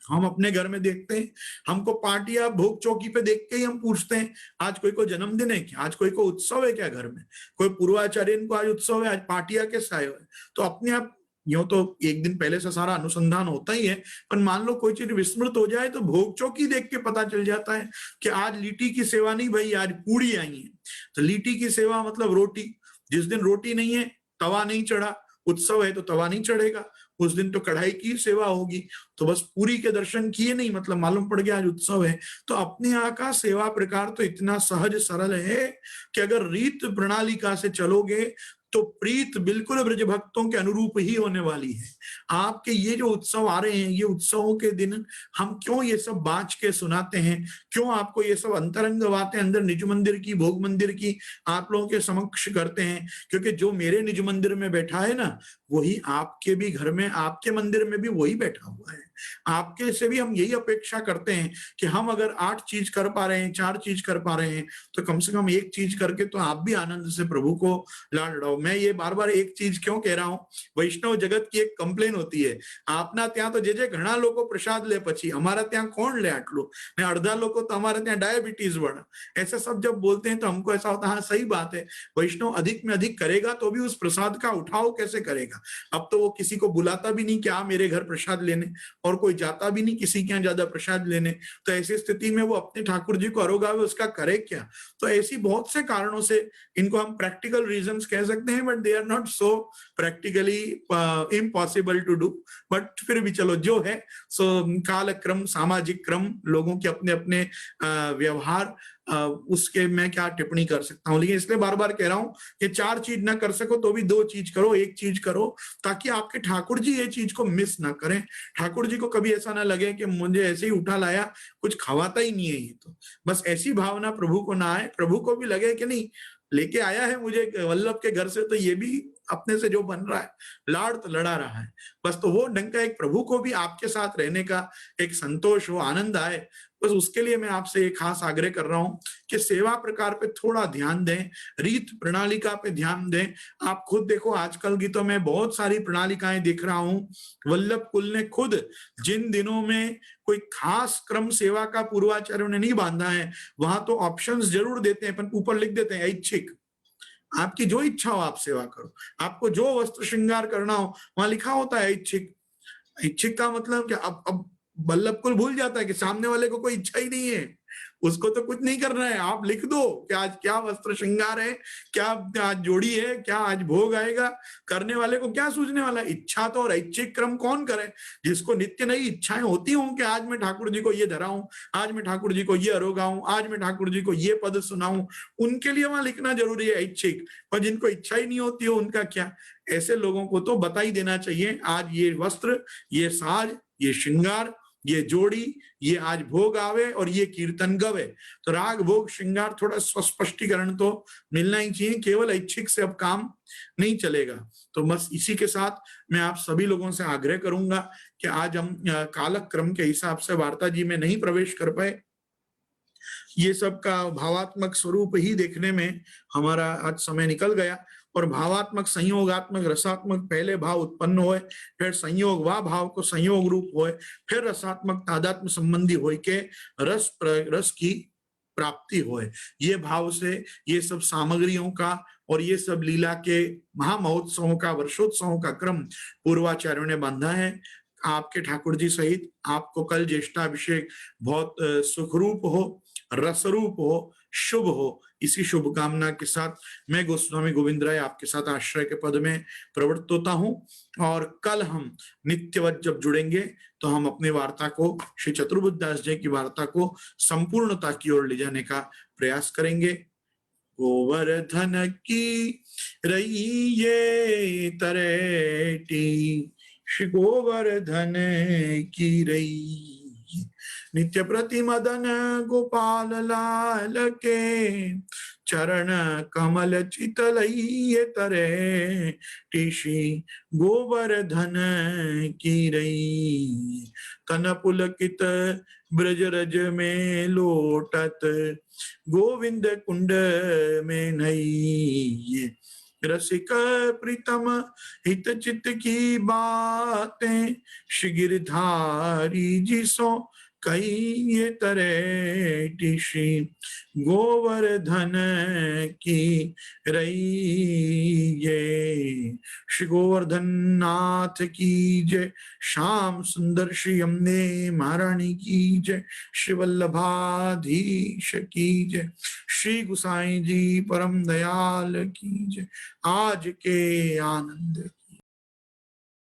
A: हम अपने घर में देखते हैं, हमको पार्टियां भोग चौकी पे देख के ही हम पूछते हैं आज कोई को जन्मदिन है क्या, आज कोई को उत्सव है क्या, घर में कोई पूर्वाचार्य को आज उत्सव है, आज पार्टियां कैसा है। तो अपने आप यूं तो एक दिन पहले से सारा अनुसंधान होता ही है, पर मान लो कोई चीज विस्मृत हो जाए तो भोग चौकी देख के पता चल जाता है कि आज लीटी की सेवा नहीं भाई, आज पूड़ी आई है। तो लीटी की सेवा मतलब रोटी, जिस दिन रोटी नहीं है, तवा नहीं चढ़ा, उत्सव है तो तवा नहीं चढ़ेगा, उस दिन तो कढ़ाई की सेवा होगी। तो बस पूरी के दर्शन किए नहीं मतलब मालूम पड़ गया आज उत्सव है। तो अपने यहाँ का सेवा प्रकार तो इतना सहज सरल है कि अगर रीत प्रणालिका से चलोगे तो प्रीत बिल्कुल ब्रज भक्तों के अनुरूप ही होने वाली है। आपके ये जो उत्सव आ रहे हैं, ये उत्सवों के दिन हम क्यों ये सब बांच के सुनाते हैं, क्यों आपको ये सब अंतरंग बातें अंदर निज मंदिर की, भोग मंदिर की आप लोगों के समक्ष करते हैं? क्योंकि जो मेरे निज मंदिर में बैठा है ना, वही आपके भी घर में, आपके मंदिर में भी वही बैठा हुआ है। आपके से भी हम यही अपेक्षा करते हैं कि हम अगर 8 चीज कर पा रहे हैं, 4 चीज कर पा रहे हैं, तो कम से कम एक चीज करके तो आप भी आनंद से प्रभु को लाड लड़ाओ। मैं ये बार बार एक चीज क्यों कह रहा हूं, वैष्णव जगत की एक कंप्लेन होती है, आपना ત્યાં તો જે ઘણા લોકો પ્રસાદ લે પછી हमारा ત્યાં कौन ले आटलो ने, अर्धा लोगों तो हमारे ત્યાં डायबिटीज वाला, ऐसा सब जब बोलते हैं तो हमको ऐसा होता है हाँ सही बात है, वैष्णव अधिक में अधिक करेगा तो भी उस प्रसाद का उठाव कैसे करेगा। अब तो वो किसी को बुलाता भी नहीं कि आ मेरे घर प्रसाद लेने, और कोई जाता भी नहीं किसी के यहाँ ज्यादा प्रसाद लेने। तो ऐसी स्थिति में वो अपने ठाकुर जी को अरोगावे, उसका करे क्या। तो ऐसी बहुत से कारणों से इनको हम प्रैक्टिकल रीजंस कह सकते हैं, but they are not so practically impossible to do. But फिर भी चलो जो है सो, काल क्रम, सामाजिक क्रम, लोगों के अपने अपने व्यवहार, उसके मैं क्या टिप्पणी कर सकता हूँ। लेकिन इसलिए बार बार कह रहा हूं कि 4 चीज ना कर सको तो भी 2 चीज करो, 1 चीज करो, ताकि आपके ठाकुर जी ये चीज को मिस ना करें। ठाकुर जी को कभी ऐसा ना लगे कि मुझे ऐसे ही उठा लाया, कुछ खवाता ही नहीं है ये, तो बस ऐसी भावना प्रभु को ना आए। प्रभु को भी लगे कि नहीं लेके आया है मुझे वल्लभ के घर से, तो ये भी अपने से जो बन रहा है, लाड़ तो लड़ा रहा है। बस तो वो ढंग का एक प्रभु को भी आपके साथ रहने का एक संतोष हो, आनंद आए, बस उसके लिए मैं आपसे एक खास आग्रह कर रहा हूं कि सेवा प्रकार पे थोड़ा ध्यान दें, रीत प्रणालिका पे ध्यान दें। आप खुद देखो आजकल की तो मैं बहुत सारी प्रणालिकाएं देख रहा हूं। वल्लभ कुल ने खुद जिन दिनों में कोई खास क्रम सेवा का पूर्वाचार्यों ने नहीं बांधा है, वहां तो ऑप्शंस जरूर देते हैं, पर ऊपर लिख देते हैं ऐच्छिक, आपकी जो इच्छा हो आप सेवा करो, आपको जो वस्त्र श्रृंगार करना हो वहां लिखा होता है ऐच्छिक। इच्छिक का मतलब क्या, अब बल्लभ कुल भूल जाता है कि सामने वाले को कोई इच्छा ही नहीं है, उसको तो कुछ नहीं करना है, आप लिख दो कि आज क्या वस्त्र श्रृंगार है, क्या आज जोड़ी है, क्या आज भोग आएगा, करने वाले को क्या सूझने वाला। इच्छा तो और ऐच्छिक क्रम कौन करे, जिसको नित्य नई इच्छाएं होती हों कि आज मैं ठाकुर जी को ये धराऊं, आज मैं ठाकुर जी को ये अरोगाऊं, आज मैं ठाकुर जी को ये पद सुनाऊं, उनके लिए वहां लिखना जरूरी है ऐच्छिक। पर जिनको इच्छा ही नहीं होती हो उनका क्या, ऐसे लोगों को तो बता ही देना चाहिए आज ये वस्त्र, ये साज, ये श्रृंगार ये जोड़ी, ये आज भोग आवे और ये कीर्तन गवे। तो राग भोग श्रृंगार थोड़ा स्पष्टीकरण तो मिलना ही चाहिए, केवल ऐच्छिक से अब काम नहीं चलेगा। तो बस इसी के साथ मैं आप सभी लोगों से आग्रह करूंगा कि आज हम कालक्रम के हिसाब से वार्ता जी में नहीं प्रवेश कर पाए। ये सब का भावात्मक स्वरूप ही देखने में हमारा आज समय निकल गया, और भावात्मक संयोगात्मक रसात्मक पहले भाव उत्पन्न होए, फिर संयोग व भाव को संयोग रूप होए, फिर रसात्मक तादात्म्य संबंधी होए के रस की प्राप्ति होए। ये भाव से ये सब सामग्रियों का और ये सब लीला के महामहोत्सवों का, वर्षोत्सवों का क्रम पूर्वाचार्यों ने बांधा है। आपके ठाकुर जी सहित आपको कल ज्येष्ठाभिषेक बहुत सुखरूप हो, रसरूप हो, शुभ हो, इसी शुभकामना के साथ मैं गोस्वामी गोविंद राय आपके साथ आश्रय के पद में प्रवृत्त होता हूं। और कल हम नित्यवत जब जुड़ेंगे तो हम अपनी वार्ता को, श्री चतुर्बुद्ध दास जी की वार्ता को संपूर्णता की ओर ले जाने का प्रयास करेंगे। गोवर्धन की रही ये तरेटी, श्री गोवर्धन की रही नित्य प्रति मदन गोपाल लाल के, चरण कमल चितलइये तरे टिशी गोवर्धन की रही। तन पुलकित ब्रज रज में लोटत, गोविंद कुंड में नई। रसिक प्रीतम हित चित की बातें, श्री गिरधारी जी सो कई ये तरे टिशी गोवर्धन की रही ये। श्री गोवर्धन नाथ की जय, श्याम सुंदर श्री यमुने महारानी की जय, श्री वल्लभाधीश की जय, श्री गुसाई जी परम दयाल की जय। आज के आनंद